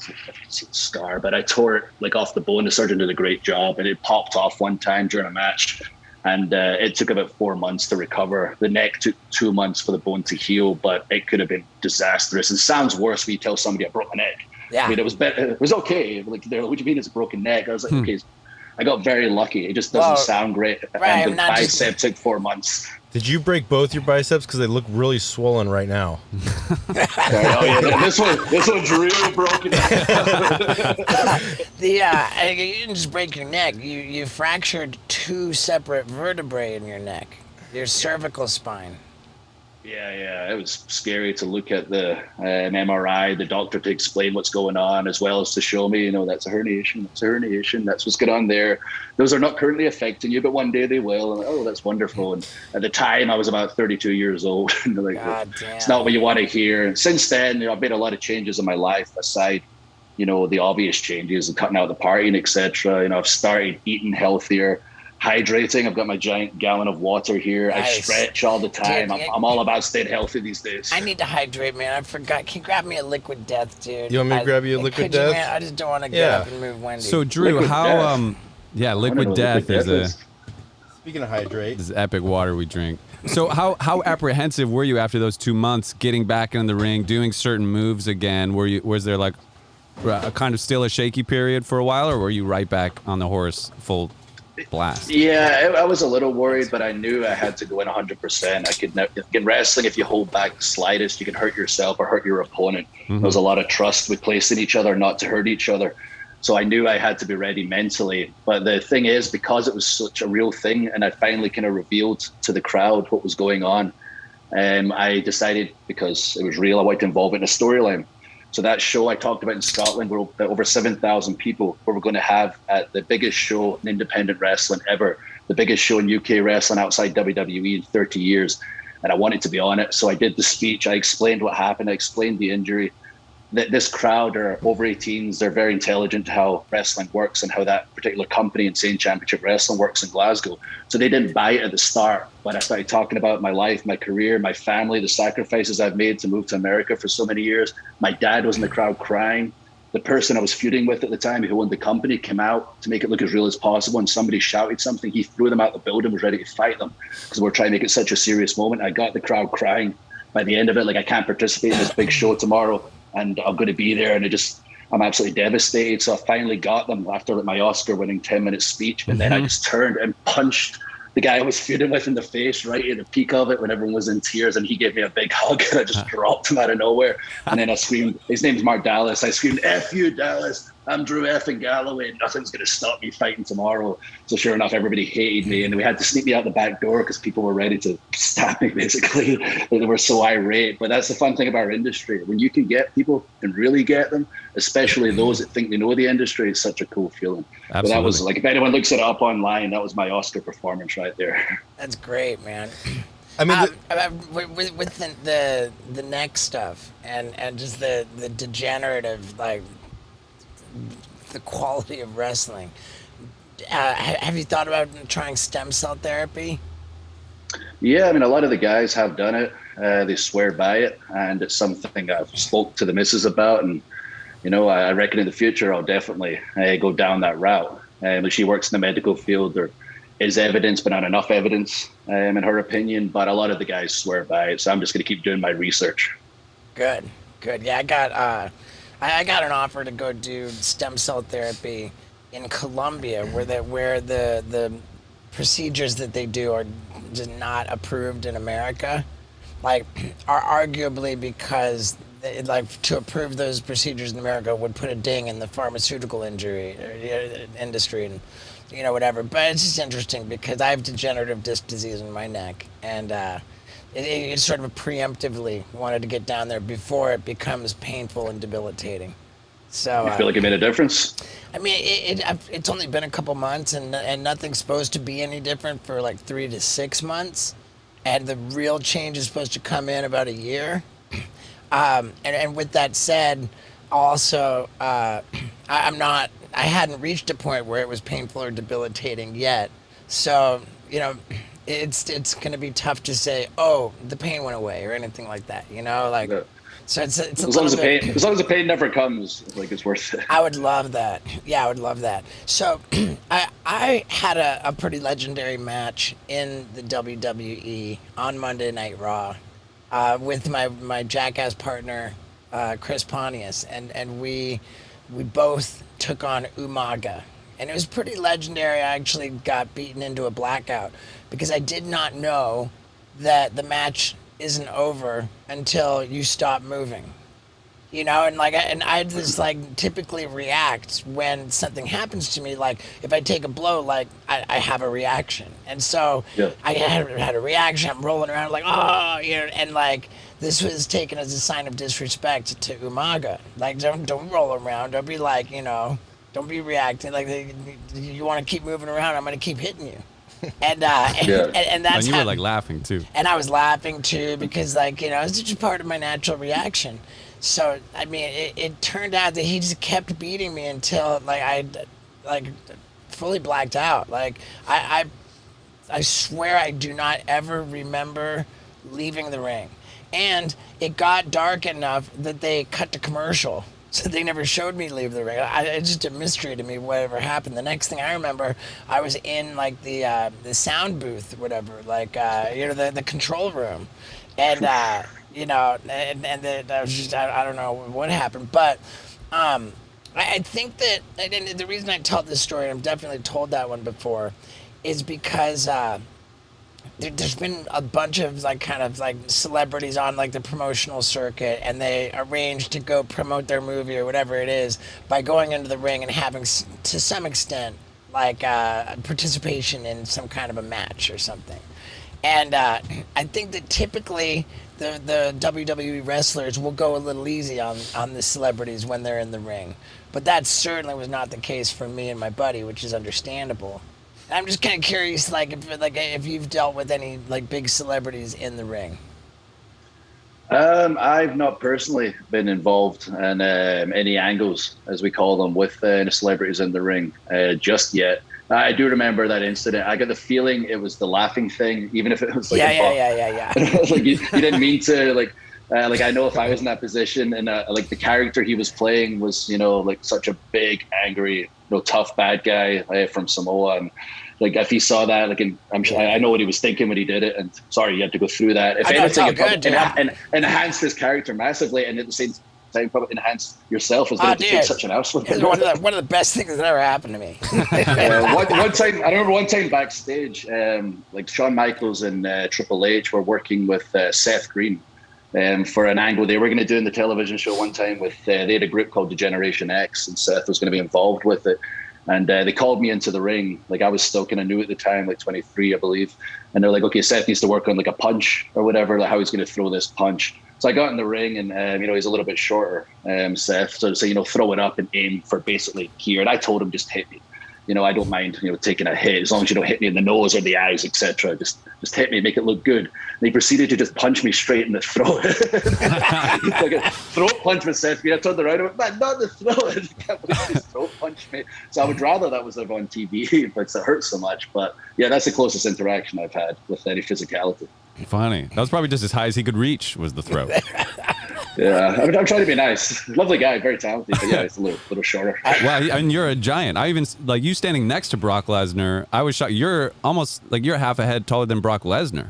Speaker 2: see the scar, but I tore it like off the bone. The surgeon did a great job, and it popped off one time during a match. And it took about 4 months to recover. The neck took 2 months for the bone to heal, but it could have been disastrous. It sounds worse when you tell somebody I broke my neck. Yeah. I mean, it was better. It was okay. Like, they're like, what do you mean it's a broken neck? I was like, okay. I got very lucky. It just doesn't sound great. Right, and the bicep took 4 months.
Speaker 3: Did you break both your biceps? Because they look really swollen right now.
Speaker 2: Oh yeah, this one's really broken.
Speaker 1: You didn't just break your neck. You fractured 2 separate vertebrae in your neck. Your cervical spine.
Speaker 2: Yeah, it was scary to look at the MRI, the doctor to explain what's going on, as well as to show me, that's a herniation, that's what's going on there. Those are not currently affecting you, but one day they will. And that's wonderful. And at the time, I was about 32 years old. And like, it's not what you want to hear. Since then, I've made a lot of changes in my life aside, the obvious changes and cutting out the partying, etc. I've started eating healthier, hydrating. I've got my giant gallon of water here. Nice. I stretch all the time. Dude, I'm all about staying healthy these days.
Speaker 1: I need to hydrate, man. I forgot. Can you grab me a Liquid Death, dude?
Speaker 3: You want me to grab you a Liquid Death?
Speaker 1: Man? I just don't want to get up and move Wendy.
Speaker 4: So Drew, Liquid Death is
Speaker 3: Speaking of hydrate,
Speaker 4: this is epic water we drink. So how apprehensive were you after those 2 months getting back in the ring, doing certain moves again? Was there like a kind of still a shaky period for a while, or were you right back on the horse full blast?
Speaker 2: Yeah, I was a little worried, but I knew I had to go in 100%. I could never, in wrestling, if you hold back the slightest, you can hurt yourself or hurt your opponent. Mm-hmm. There was a lot of trust we placed in each other not to hurt each other. So I knew I had to be ready mentally. But the thing is, because it was such a real thing and I finally kind of revealed to the crowd what was going on, I decided, because it was real, I wanted to involve it in a storyline. So that show I talked about in Scotland, where over 7,000 people, where we're going to have at the biggest show in independent wrestling ever, the biggest show in UK wrestling outside WWE in 30 years. And I wanted to be on it. So I did the speech. I explained what happened. I explained the injury. this crowd are over 18s. They're very intelligent to how wrestling works and how that particular company, Insane Championship Wrestling, works in Glasgow. So they didn't buy it at the start. When I started talking about my life, my career, my family, the sacrifices I've made to move to America for so many years, my dad was in the crowd crying. The person I was feuding with at the time, who owned the company, came out to make it look as real as possible. And somebody shouted something. He threw them out the building, was ready to fight them because we're trying to make it such a serious moment. I got the crowd crying by the end of it. Like, I can't participate in this big show tomorrow, and I'm going to be there. And I'm absolutely devastated. So I finally got them after like my Oscar-winning 10-minute speech. And then I just turned and punched the guy I was feuding with in the face right at the peak of it when everyone was in tears, and he gave me a big hug, and I just dropped him out of nowhere. And then I screamed, his name's Mark Dallas. I screamed, "F you, Dallas. I'm Drew effing Galloway. Nothing's going to stop me fighting tomorrow." So sure enough, everybody hated me, and we had to sneak me out the back door because people were ready to stab me, basically. They were so irate. But that's the fun thing about our industry. When you can get people and really get them, especially those that think they know the industry, it's such a cool feeling. Absolutely. But that was like, if anyone looks it up online, that was my Oscar performance right there.
Speaker 1: That's great, man.
Speaker 3: I mean,
Speaker 1: with the neck stuff and just the degenerative, like, the quality of wrestling. Have you thought about trying stem cell therapy?
Speaker 2: Yeah, I mean, a lot of the guys have done it. They swear by it, and it's something I've spoke to the missus about. And you know, I reckon in the future I'll definitely go down that route. She works in the medical field. There is evidence, but not enough evidence, in her opinion. But a lot of the guys swear by it, so I'm just going to keep doing my research.
Speaker 1: Good. Yeah, I got an offer to go do stem cell therapy in Colombia, where the procedures that they do are just not approved in America, like, are arguably because to approve those procedures in America would put a ding in the pharmaceutical industry and whatever. But it's just interesting because I have degenerative disc disease in my neck, and it sort of preemptively wanted to get down there before it becomes painful and debilitating. So
Speaker 2: you feel like it made a difference?
Speaker 1: I mean, it's only been a couple months, and nothing's supposed to be any different for like 3 to 6 months, and the real change is supposed to come in about a year. And with that said, also, I hadn't reached a point where it was painful or debilitating yet. So, it's going to be tough to say, oh, the pain went away or anything like that, like. Yeah. So it's
Speaker 2: as long as the pain never comes, like, it's worth it.
Speaker 1: I would love that. Yeah, I would love that. So I had a pretty legendary match in the WWE on Monday Night Raw with my jackass partner Chris Pontius, and we both took on Umaga, and it was pretty legendary. I actually got beaten into a blackout because I did not know that the match isn't over until you stop moving, and I just typically react when something happens to me. Like, if I take a blow, like, I have a reaction, and so yeah. I had a reaction. I'm rolling around like, oh, and like, this was taken as a sign of disrespect to Umaga. Like, don't roll around. Don't be like, don't be reacting like you want to keep moving around. I'm gonna keep hitting you. And that's
Speaker 4: and you were like laughing too.
Speaker 1: And I was laughing too because it's just part of my natural reaction. So I mean, it turned out that he just kept beating me until I fully blacked out. Like, I swear I do not ever remember leaving the ring, and it got dark enough that they cut to commercial. So they never showed me leave the ring. It's just a mystery to me whatever happened. The next thing I remember, I was in the sound booth, or whatever, the control room, and I was just I don't know what happened, but I think that, and the reason I tell this story, and I've definitely told that one before, is because there's been a bunch of celebrities on the promotional circuit, and they arrange to go promote their movie or whatever it is by going into the ring and having, to some extent, participation in some kind of a match or something. And I think that typically the WWE wrestlers will go a little easy on the celebrities when they're in the ring, but that certainly was not the case for me and my buddy, which is understandable. I'm just kind of curious, if you've dealt with any big celebrities in the ring.
Speaker 2: I've not personally been involved in any angles, as we call them, with the celebrities in the ring just yet. I do remember that incident. I got the feeling it was the laughing thing, even if it was like
Speaker 1: Yeah.
Speaker 2: like you didn't mean to like I know if I was in that position and like the character he was playing was like such a big, angry, tough bad guy from Samoa, and like if he saw that, like I know what he was thinking when he did it. And sorry, you had to go through that. If anything, it enhanced his character massively, and at the same time, probably enhanced yourself as well to take such an asshole.
Speaker 1: It's one of the best things that ever happened to me.
Speaker 2: One time, I remember one time backstage, like Shawn Michaels and Triple H were working with Seth Green. For an angle they were going to do in the television show one time with they had a group called the Generation X, and Seth was going to be involved with it. And they called me into the ring. Like I was still kind of new at the time, like 23, I believe. And they're like, okay, Seth needs to work on like a punch or whatever, like how he's going to throw this punch. So I got in the ring, and he's a little bit shorter, Seth. So say, throw it up and aim for basically here. And I told him, just hit me. I don't mind, taking a hit as long as you don't hit me in the nose or the eyes, etc. Just hit me, make it look good. And he proceeded to just punch me straight in the throat. Like a throat punch with Seth. I turned around and went, man, not the throat. I can't believe he throat punched me. So I would rather that was like on TV, but it hurts so much. But yeah, that's the closest interaction I've had with any physicality.
Speaker 4: Funny. That was probably just as high as he could reach was the throat.
Speaker 2: Yeah, I'm trying to be nice. Lovely guy, very talented, but yeah, he's a little shorter.
Speaker 4: Well, and you're a giant. I even like you standing next to Brock Lesnar. I was shocked. You're almost like you're half a head taller than Brock Lesnar.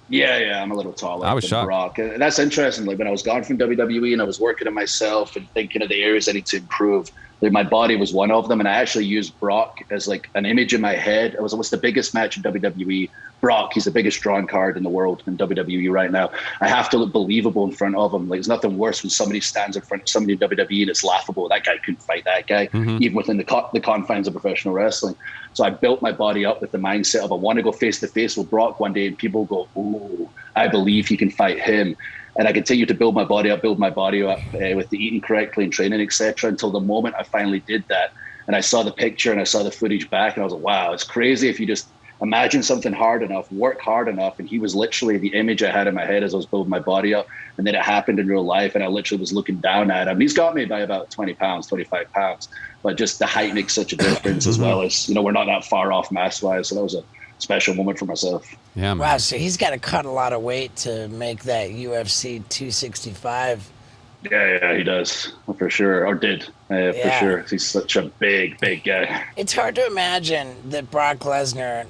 Speaker 2: Yeah, I'm a little taller.
Speaker 4: I was
Speaker 2: than
Speaker 4: shocked.
Speaker 2: Brock, and that's interesting. Like when I was gone from WWE and I was working on myself and thinking of the areas I need to improve. Like my body was one of them, and I actually used Brock as like an image in my head. It was what's the biggest match in WWE. Brock, he's the biggest drawn card in the world in WWE right now. I have to look believable in front of him. Like there's nothing worse when somebody stands in front of somebody in WWE and it's laughable. That guy couldn't fight that guy, even within the confines of professional wrestling. So I built my body up with the mindset of I want to go face to face with Brock one day, and people go, "Oh, I believe he can fight him." And I continued to build my body up with the eating correctly and training, etc. Until the moment I finally did that, and I saw the picture and I saw the footage back, and I was like, "Wow, it's crazy if you just." Imagine something hard enough, work hard enough, and he was literally the image I had in my head as I was building my body up, and then it happened in real life, and I literally was looking down at him. He's got me by about 20 pounds, 25 pounds, but just the height makes such a difference as well as, we're not that far off mass-wise, so that was a special moment for myself.
Speaker 4: Yeah, man.
Speaker 1: Wow, so he's got to cut a lot of weight to make that UFC 265.
Speaker 2: Yeah, he does, for sure, or did, for sure. He's such a big guy.
Speaker 1: It's hard to imagine that Brock Lesnar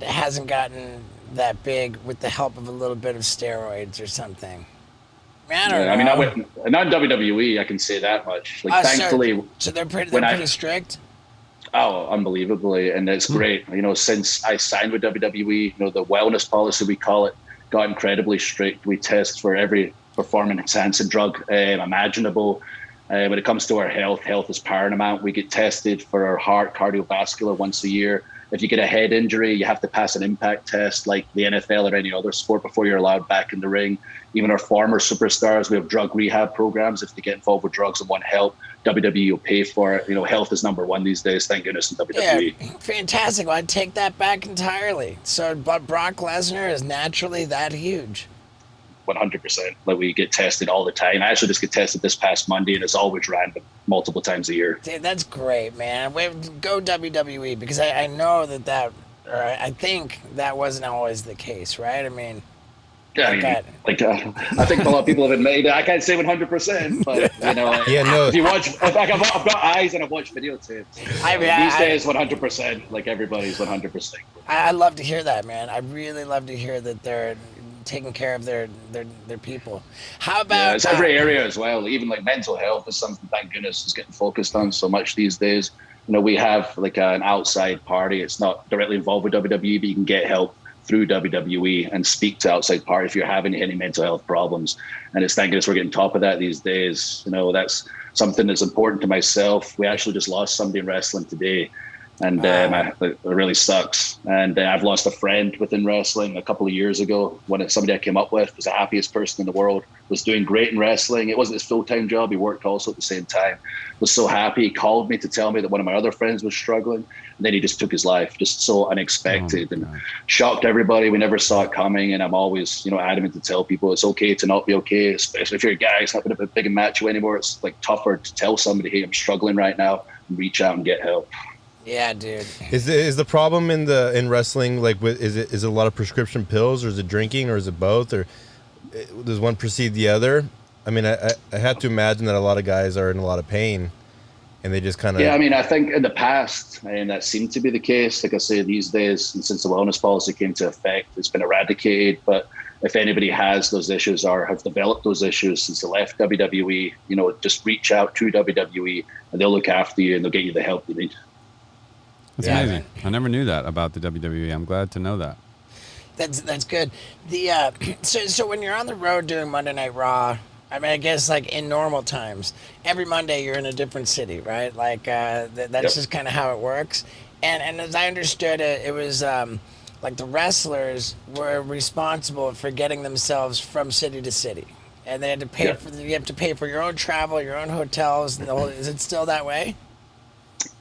Speaker 1: hasn't gotten that big with the help of a little bit of steroids or something. I don't know.
Speaker 2: I mean, not in WWE, I can say that much. Like, thankfully,
Speaker 1: so they're pretty strict.
Speaker 2: Oh, unbelievably, and it's great. Since I signed with WWE, the wellness policy we call it got incredibly strict. We test for every performance-enhancing drug imaginable. When it comes to our health is paramount. We get tested for our heart, cardiovascular once a year. If you get a head injury, you have to pass an impact test like the NFL or any other sport before you're allowed back in the ring. Even our former superstars, we have drug rehab programs. If they get involved with drugs and want help, WWE will pay for it. Health is number one these days, thank goodness, in WWE.
Speaker 1: Yeah, fantastic. Well, I'd take that back entirely. So, but Brock Lesnar is naturally that huge.
Speaker 2: 100%. Like we get tested all the time. I actually just get tested this past Monday, and it's always random, multiple times a year.
Speaker 1: Dude, that's great, man. Go WWE, because I know I think that wasn't always the case, right? I mean,
Speaker 2: I think a lot of people have admitted it. I can't say 100%, but if you watch, I've got eyes and I've watched videotapes. These days, 100%. Like everybody's 100%.
Speaker 1: I love to hear that, man. I really love to hear that they're taking care of their people. How about
Speaker 2: it's every area as well. Even like mental health is something, thank goodness, is getting focused on so much these days. We have like an outside party. It's not directly involved with WWE, but you can get help through WWE and speak to outside party if you're having any mental health problems. And it's thank goodness we're getting top of that these days. That's something that's important to myself. We actually just lost somebody in wrestling today. And it really sucks. And I've lost a friend within wrestling a couple of years ago. When somebody I came up with was the happiest person in the world, was doing great in wrestling. It wasn't his full-time job. He worked also at the same time. Was so happy. He called me to tell me that one of my other friends was struggling. And then he just took his life, just so unexpected, and shocked everybody. We never saw it coming. And I'm always, adamant to tell people it's okay to not be okay, especially if you're a guy. It's not going to be big and macho anymore. It's like tougher to tell somebody, hey, I'm struggling right now, and reach out and get help.
Speaker 1: Yeah, dude.
Speaker 3: Is the problem in wrestling like is it a lot of prescription pills, or is it drinking, or is it both, or does one precede the other? I mean, I have to imagine that a lot of guys are in a lot of pain, and they just kind of.
Speaker 2: Yeah, I mean, I think in the past, and that seemed to be the case. Like I say, these days, and since the wellness policy came to effect, it's been eradicated. But if anybody has those issues or have developed those issues since they left WWE, just reach out to WWE, and they'll look after you and they'll get you the help you need.
Speaker 4: That's amazing. I never knew that about the WWE. I'm glad to know that.
Speaker 1: That's good. The so when you're on the road doing Monday Night Raw, I mean, I guess like in normal times, every Monday you're in a different city, right? Like that's just kind of how it works. And as I understood it, it was like the wrestlers were responsible for getting themselves from city to city, and they had to pay you have to pay for your own travel, your own hotels. And the whole, is it still that way?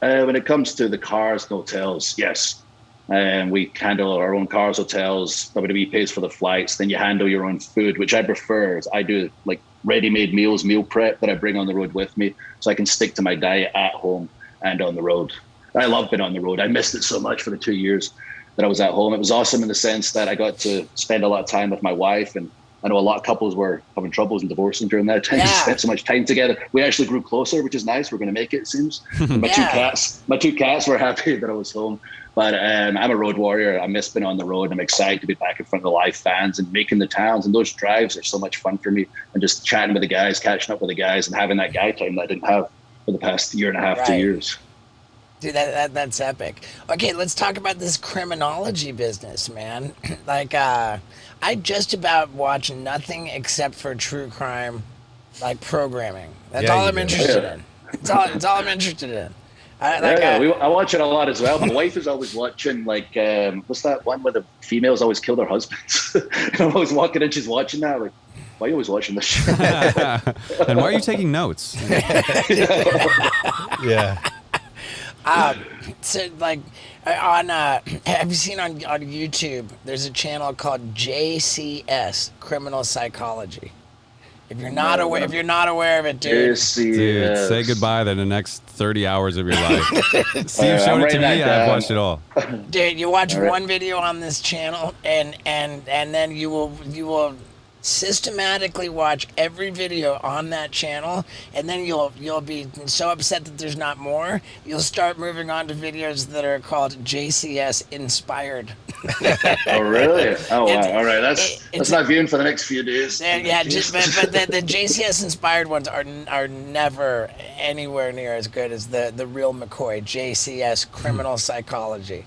Speaker 2: When it comes to the cars and hotels, yes. We handle our own cars, hotels. WWE pays for the flights. Then you handle your own food, which I prefer. I do like ready-made meals, meal prep that I bring on the road with me, so I can stick to my diet at home and on the road. I love being on the road. I missed it so much for the 2 years that I was at home. It was awesome in the sense that I got to spend a lot of time with my wife, and I know a lot of couples were having troubles and divorcing during that time. We spent so much time together. We actually grew closer, which is nice. We're going to make it, it seems. My two cats were happy that I was home. But I'm a road warrior. I miss being on the road. I'm excited to be back in front of the live fans and making the towns. And those drives are so much fun for me. And just chatting with the guys, catching up with the guys, and having that guy time that I didn't have for the past year and a half, 2 years.
Speaker 1: Dude, that's epic. Okay, let's talk about this criminology business, man. Like, I just about watch nothing except for true crime, like programming. That's all I'm interested in. It's all I'm interested in.
Speaker 2: I watch it a lot as well. My wife is always watching, like, what's that one where the females always kill their husbands? I'm always walking in, she's watching that. Like, why are you always watching this shit?
Speaker 4: And why are you taking notes?
Speaker 3: Yeah.
Speaker 1: So like have you seen on YouTube, there's a channel called JCS, Criminal Psychology. If you're not aware of it, dude,
Speaker 4: say goodbye to the next 30 hours of your life. Steve showed it to me. I've watched it all.
Speaker 1: Dude, you watch one video on this channel, and then you will systematically watch every video on that channel, and then you'll be so upset that there's not more. You'll start moving on to videos that are called JCS inspired.
Speaker 2: Oh really? Oh wow! All right, that's my viewing for the next few days.
Speaker 1: Yeah, but the JCS inspired ones are never anywhere near as good as the real McCoy JCS Criminal Psychology.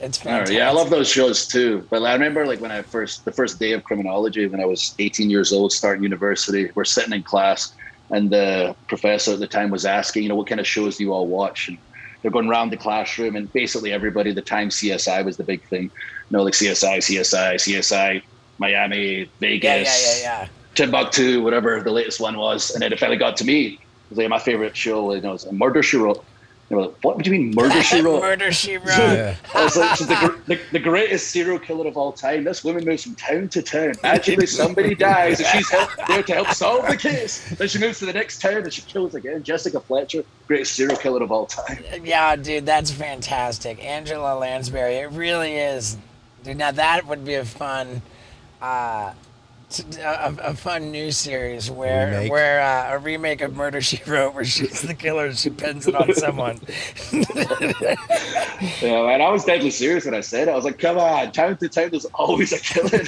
Speaker 1: It's fantastic.
Speaker 2: Yeah, I love those shows too. But I remember like when the first day of criminology, when I was 18 years old, starting university, we're sitting in class, and the professor at the time was asking, what kind of shows do you all watch? And they're going around the classroom, and basically everybody, the time CSI was the big thing. Like CSI, Miami, Vegas, Timbuktu, whatever the latest one was. And then it finally got to me. It was like my favorite show was Murder, She Wrote. Like, what do you mean Murder, She Wrote?
Speaker 1: Murder, She Wrote.
Speaker 2: Yeah. I was like, she's the greatest serial killer of all time. This woman moves from town to town. Actually, somebody dies, and she's there to help solve the case. Then she moves to the next town, and she kills again. Jessica Fletcher, greatest serial killer of all time.
Speaker 1: Yeah, dude, that's fantastic. Angela Lansbury, it really is. Dude, now that would be a fun new series where a remake of Murder, She Wrote, where she's the killer and she pins it on someone.
Speaker 2: Yeah, man, I was deadly serious when I said it. I was like, come on, town to town, there's always a killer.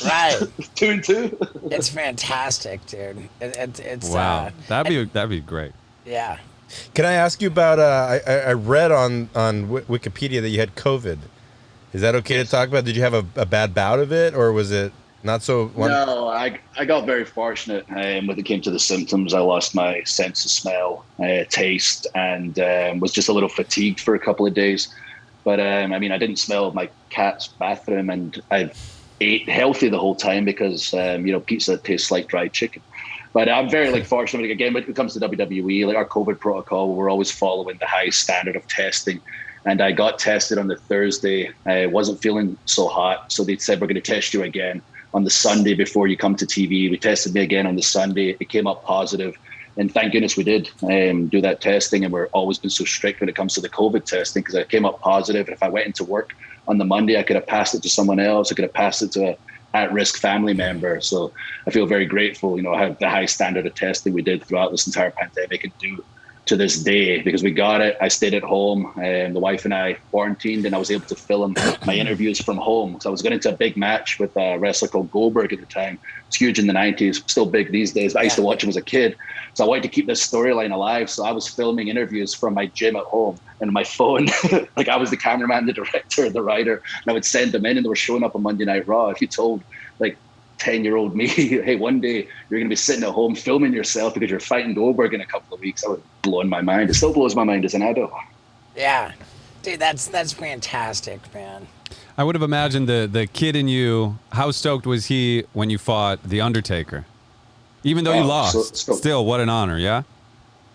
Speaker 1: Right.
Speaker 2: 2 and 2.
Speaker 1: It's fantastic, dude. It's
Speaker 4: wow. That'd be great.
Speaker 1: Yeah.
Speaker 3: Can I ask you about? I read on Wikipedia that you had COVID. Is that okay to talk about? Did you have a bad bout of it, or was it? Not so.
Speaker 2: No, I got very fortunate when it came to the symptoms. I lost my sense of smell, taste, and was just a little fatigued for a couple of days. But I mean, I didn't smell my cat's bathroom, and I ate healthy the whole time because pizza tastes like dried chicken. But I'm very fortunate. Again, when it comes to WWE, like our COVID protocol, we're always following the high standard of testing. And I got tested on the Thursday. I wasn't feeling so hot, so they said we're going to test you again on the Sunday before you come to TV. We tested me again on the Sunday. It came up positive. And thank goodness we did do that testing. And we're always been so strict when it comes to the COVID testing because it came up positive. If I went into work on the Monday, I could have passed it to someone else. I could have passed it to an at-risk family member. So I feel very grateful, how the high standard of testing we did throughout this entire pandemic and do to this day, because we got it. I stayed at home, and the wife and I quarantined, and I was able to film my interviews from home. So I was going into a big match with a wrestler called Goldberg at the time. It's huge in the 90s, still big these days. But I used to watch him as a kid. So I wanted to keep this storyline alive. So I was filming interviews from my gym at home and my phone. Like I was the cameraman, the director, the writer, and I would send them in, and they were showing up on Monday Night Raw. If you told 10-year-old me, hey, one day you're going to be sitting at home filming yourself because you're fighting Goldberg in a couple of weeks, I would have blown my mind. It still blows my mind as an adult.
Speaker 1: Yeah. Dude, that's fantastic, man.
Speaker 4: I would have imagined the kid in you, how stoked was he when you fought The Undertaker? Even though you lost, still, what an honor, yeah?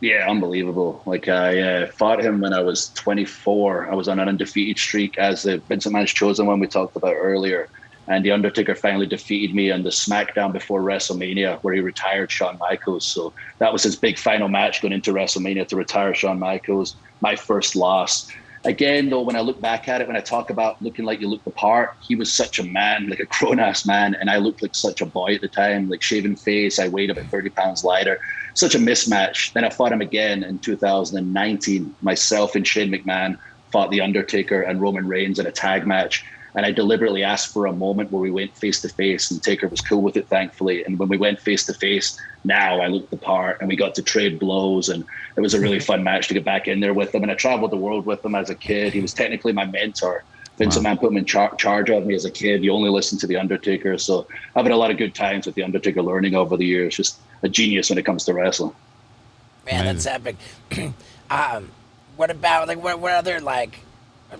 Speaker 2: Yeah, unbelievable. I fought him when I was 24. I was on an undefeated streak as the Vince McMahon's Chosen One we talked about earlier. And The Undertaker finally defeated me on the SmackDown before WrestleMania, where he retired Shawn Michaels. So that was his big final match going into WrestleMania to retire Shawn Michaels, my first loss. Again, though, when I look back at it, when I talk about looking like you look the part, he was such a man, like a grown-ass man, and I looked like such a boy at the time, like shaven face. I weighed about 30 pounds lighter. Such a mismatch. Then I fought him again in 2019. Myself and Shane McMahon fought The Undertaker and Roman Reigns in a tag match. And I deliberately asked for a moment where we went face-to-face, and Taker was cool with it, thankfully. And when we went face-to-face, now I looked the part, and we got to trade blows, and it was a really fun match to get back in there with him. And I traveled the world with him as a kid. He was technically my mentor. Vince McMahon put him in charge of me as a kid. You only listen to The Undertaker. So I've had a lot of good times with The Undertaker learning over the years. Just a genius when it comes to wrestling.
Speaker 1: Man, that's epic. What about, what other,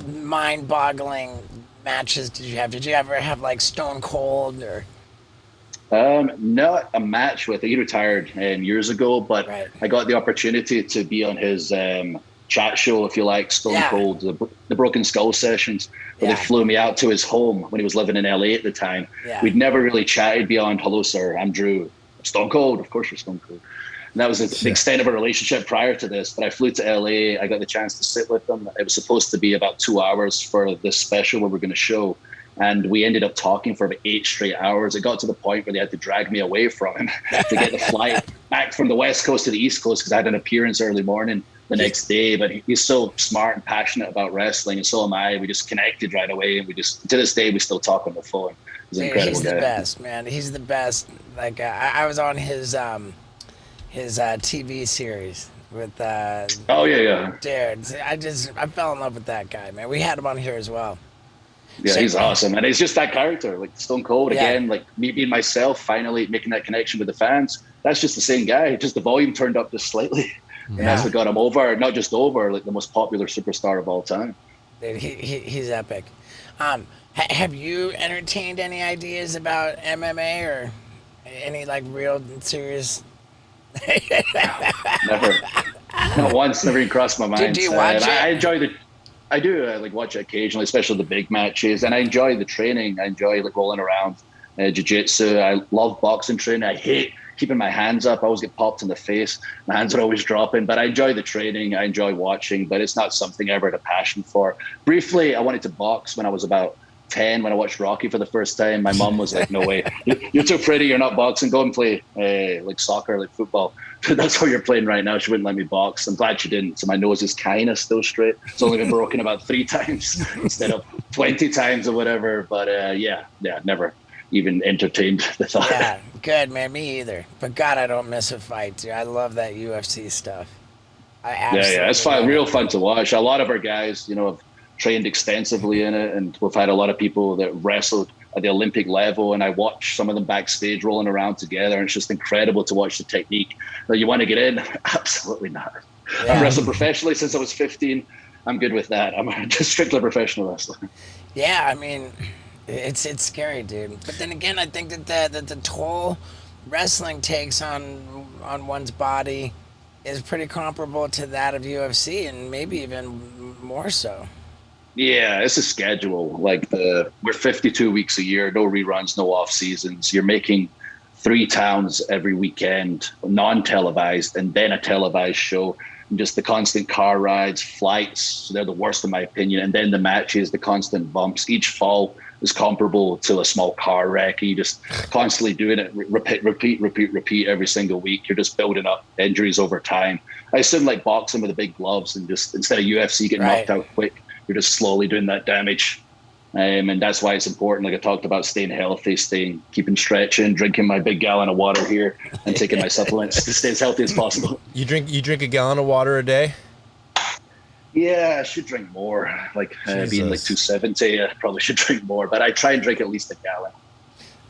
Speaker 1: mind-boggling matches did you have? Did you ever have Stone Cold or?
Speaker 2: Not a match with. He retired years ago, but I got the opportunity to be on his chat show, if you like, Stone Cold, the Broken Skull sessions, where they flew me out to his home when he was living in LA at the time. Yeah. We'd never really chatted beyond, hello, sir, I'm Drew. Stone Cold, of course you're Stone Cold. And that was the extent of a relationship prior to this. But I flew to LA. I got the chance to sit with them. It was supposed to be about 2 hours for this special where we're going to show. And we ended up talking for about 8 straight hours. It got to the point where they had to drag me away from him to get the flight back from the West Coast to the East Coast because I had an appearance early morning the next day. But he's so smart and passionate about wrestling, and so am I. We just connected right away, and we just, to this day, we still talk on the phone. He's an incredible
Speaker 1: guy.
Speaker 2: He's the
Speaker 1: best, man. He's the best. I was on his TV series with dude, I fell in love with that guy, man. We had him on here as well.
Speaker 2: Yeah, he's awesome, and he's just that character, like Stone Cold again, like me being myself, finally making that connection with the fans. That's just the same guy, just the volume turned up just slightly, and that's what got him over. Not just over, like the most popular superstar of all time.
Speaker 1: Dude, he's epic. Have you entertained any ideas about MMA or any real serious?
Speaker 2: Never, not once. Never even crossed my mind.
Speaker 1: Do you watch it?
Speaker 2: I enjoy I do watch it occasionally, especially the big matches, and I enjoy the training. I enjoy rolling around, jiu-jitsu. I love boxing training. I hate keeping my hands up. I always get popped in the face. My hands are always dropping, but I enjoy the training. I enjoy watching, but it's not something I ever had a passion for. Briefly, I wanted to box when I was about 10 when I watched Rocky for the first time. My mom was like, no way, you're too pretty, you're not boxing, go and play soccer, football. That's what you're playing right now. She wouldn't let me box. I'm glad she didn't. So my nose is kind of still straight. It's only been broken about 3 times instead of 20 times or whatever. But never even entertained the thought.
Speaker 1: Yeah, good, man. Me either. But God, I don't miss a fight, dude. I love that UFC stuff.
Speaker 2: It's fun, real fun to watch. A lot of our guys, have trained extensively in it, and we've had a lot of people that wrestled at the Olympic level, and I watch some of them backstage rolling around together, and it's just incredible to watch the technique. Now, you want to get in? Absolutely not.
Speaker 1: Yeah.
Speaker 2: I've wrestled professionally since I was 15. I'm good with that. I'm just strictly professional wrestler.
Speaker 1: Yeah, I mean, it's scary, dude. But then again, I think that the toll wrestling takes on one's body is pretty comparable to that of UFC, and maybe even more so.
Speaker 2: Yeah, it's a schedule. Like we're 52 weeks a year, no reruns, no off seasons. You're making 3 towns every weekend, non-televised, and then a televised show. And just the constant car rides, flights, they're the worst in my opinion. And then the matches, the constant bumps. Each fall is comparable to a small car wreck. And you just constantly doing it, repeat every single week. You're just building up injuries over time. I assume like boxing with the big gloves, and just instead of UFC getting knocked out quick, you're just slowly doing that damage. And that's why it's important, like I talked about, staying healthy, keeping stretching, drinking my big gallon of water here, and taking my supplements to stay as healthy as possible.
Speaker 3: You drink a gallon of water a day?
Speaker 2: Yeah, I should drink more. Like being like 270, I probably should drink more, but I try and drink at least a gallon.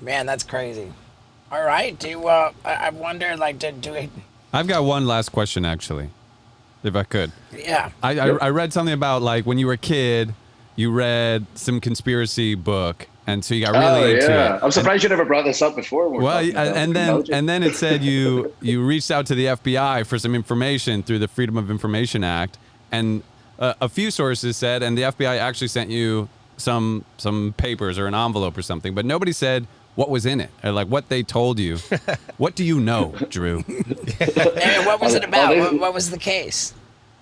Speaker 1: Man, that's crazy. All right, I wonder, like, do we...
Speaker 4: I've got one last question, actually, if I could.
Speaker 1: Yeah.
Speaker 4: I read something about, like, when you were a kid, you read some conspiracy book, and so you got really into it.
Speaker 2: I'm surprised you never brought this up before.
Speaker 4: Well, and then it said you reached out to the FBI for some information through the Freedom of Information Act, and a few sources said, and the FBI actually sent you some papers or an envelope or something, but nobody said what was in it, or like what they told you. What do you know, Drew?
Speaker 1: And what was it about? What was the case?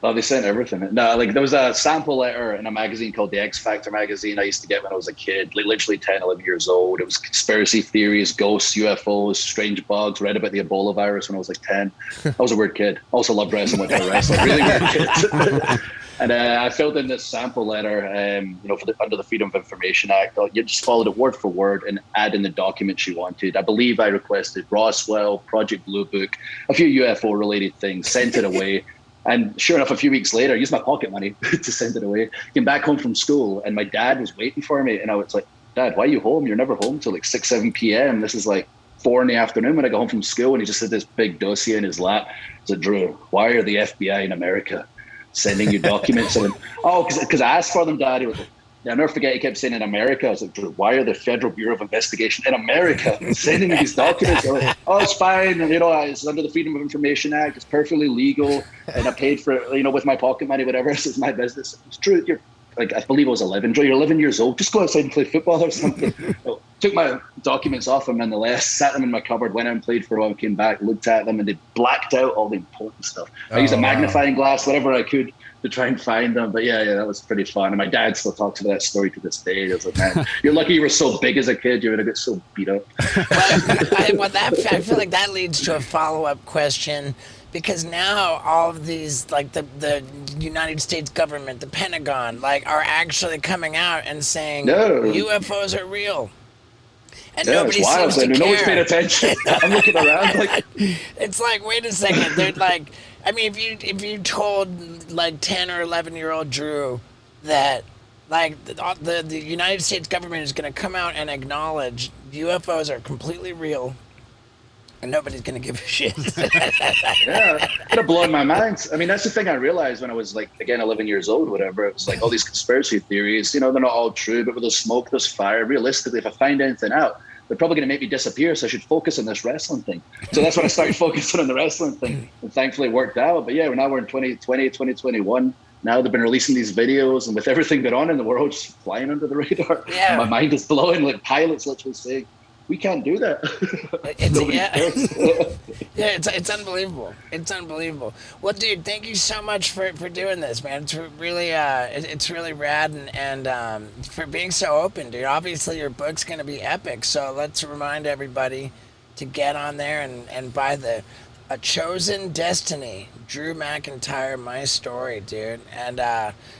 Speaker 2: Oh, they sent everything. No, like there was a sample letter in a magazine called the X Factor magazine I used to get when I was a kid, like literally 10, 11 years old. It was conspiracy theories, ghosts, UFOs, strange bugs. Read about the Ebola virus when I was like 10. I was a weird kid. Also loved wrestling, went to wrestling. Really weird kid. And I filled in this sample letter, under the Freedom of Information Act. You just followed it word for word and add in the documents you wanted. I believe I requested Roswell, Project Blue Book, a few UFO-related things, sent it away. And sure enough, a few weeks later, I used my pocket money to send it away. Came back home from school, and my dad was waiting for me. And I was like, Dad, why are you home? You're never home till like 6, 7 p.m. This is like 4 in the afternoon when I got home from school. And he just had this big dossier in his lap. I said, Drew, why are the FBI in America sending you documents? And because I asked for them, Dad. He was like, I'll never forget, he kept saying in America. I was like, Drew, why are the Federal Bureau of Investigation in America sending me these documents? Like, oh, it's fine. And, it's under the Freedom of Information Act. It's perfectly legal. And I paid for it, with my pocket money, whatever. It's my business. It's true. You're like, I believe I was 11. Drew, you're 11 years old. Just go outside and play football or something. Took my documents off him nonetheless, sat them in my cupboard, went out and played for a while, came back, looked at them, and they blacked out all the important stuff. I used a magnifying glass, whatever I could, to try and find them. But yeah, that was pretty fun. And my dad still talks about that story to this day. He was like, man, you're lucky you were so big as a kid. You would have got so beat up.
Speaker 1: I feel like that leads to a follow-up question, because now all of these, like the United States government, the Pentagon, like, are actually coming out and saying UFOs are real. And nobody seems to care.
Speaker 2: No one's paying attention. I'm looking around like...
Speaker 1: It's like, wait a second. They're like, I mean, if you told like 10 or 11-year-old Drew that like the United States government is going to come out and acknowledge UFOs are completely real, and nobody's going to give a shit.
Speaker 2: Yeah, kind of blowing my mind. I mean, that's the thing I realized when I was like, again, 11 years old, whatever. It was like all these conspiracy theories, they're not all true, but with the smoke, there's fire. Realistically, if I find anything out, they're probably going to make me disappear, so I should focus on this wrestling thing. So that's when I started focusing on the wrestling thing, and thankfully it worked out. But yeah, now we're in 2020, 2021. Now they've been releasing these videos, and with everything going on in the world, just flying under the radar. Yeah. My mind is blowing, like pilots literally saying, we can't do that.
Speaker 1: It's unbelievable. It's unbelievable. Well, dude, thank you so much for doing this, man. It's really it's really rad, and for being so open, dude. Obviously, your book's gonna be epic. So let's remind everybody to get on there and buy A Chosen Destiny, Drew McIntyre, My Story, dude. And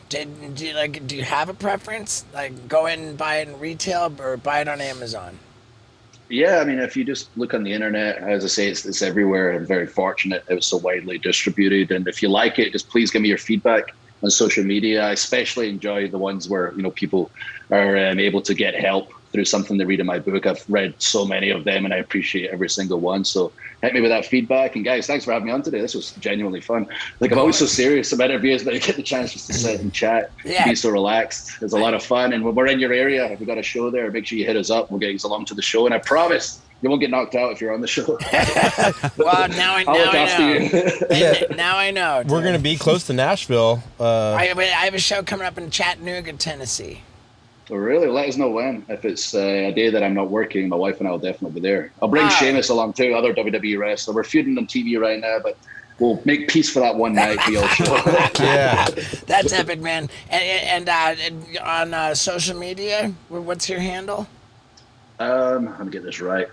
Speaker 1: do you have a preference? Like, go in and buy it in retail or buy it on Amazon?
Speaker 2: Yeah, I mean, if you just look on the internet, as I say, it's everywhere. I'm very fortunate it was so widely distributed. And if you like it, just please give me your feedback on social media. I especially enjoy the ones where, people are able to get help through something they read in my book. I've read so many of them and I appreciate every single one. So hit me with that feedback. And guys, thanks for having me on today. This was genuinely fun. Like, I'm always so serious about interviews, but I get the chance just to sit and chat, be so relaxed. It's a lot of fun. And when we're in your area, if we've got a show there, make sure you hit us up. We'll get you along to the show. And I promise you won't get knocked out if you're on the show.
Speaker 1: Well, now I know. Now I know. Dude.
Speaker 3: We're going to be close to Nashville.
Speaker 1: I have a show coming up in Chattanooga, Tennessee.
Speaker 2: Oh, really? Let us know when. If it's a day that I'm not working, my wife and I will definitely be there. I'll bring Sheamus along too, other WWE wrestler. We're feuding on TV right now, but we'll make peace for that one night. We'll show.
Speaker 3: Yeah.
Speaker 1: That's epic, man. And on social media, what's your handle?
Speaker 2: Let me get this right.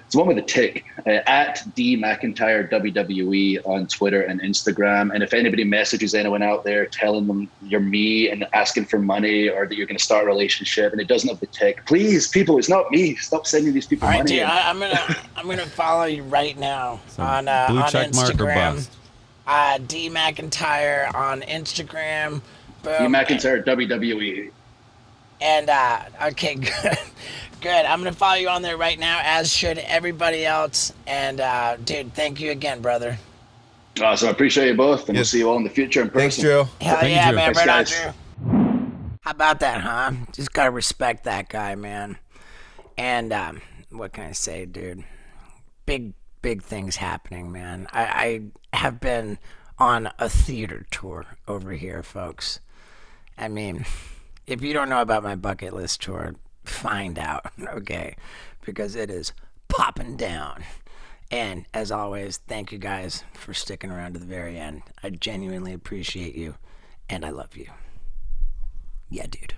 Speaker 2: It's the one with the tick, at D McIntyre WWE on Twitter and Instagram. And if anybody messages anyone out there telling them you're me and asking for money or that you're going to start a relationship and it doesn't have the tick, please, people, it's not me. Stop sending these people money.
Speaker 1: Dude, I'm gonna follow you right now on
Speaker 4: blue check
Speaker 1: Instagram.
Speaker 4: mark or bust.
Speaker 1: D McIntyre on Instagram. Boom.
Speaker 2: D McIntyre WWE.
Speaker 1: And okay, good. Good. I'm going to follow you on there right now, as should everybody else. And, dude, thank you again, brother.
Speaker 2: Awesome. I appreciate you both, and we'll see you all in the future in person.
Speaker 3: Thanks, Drew.
Speaker 1: Hell
Speaker 4: Thank you,
Speaker 1: yeah,
Speaker 4: Drew.
Speaker 1: man.
Speaker 2: Thanks,
Speaker 1: Right on,
Speaker 2: guys.
Speaker 1: Drew. How about that, huh? Just got to respect that guy, man. And what can I say, dude? Big things happening, man. I have been on a theater tour over here, folks. I mean, if you don't know about my bucket list tour, find out, okay? Because it is popping down. And as always, thank you guys for sticking around to the very end. I genuinely appreciate you, and I love you. Yeah, dude.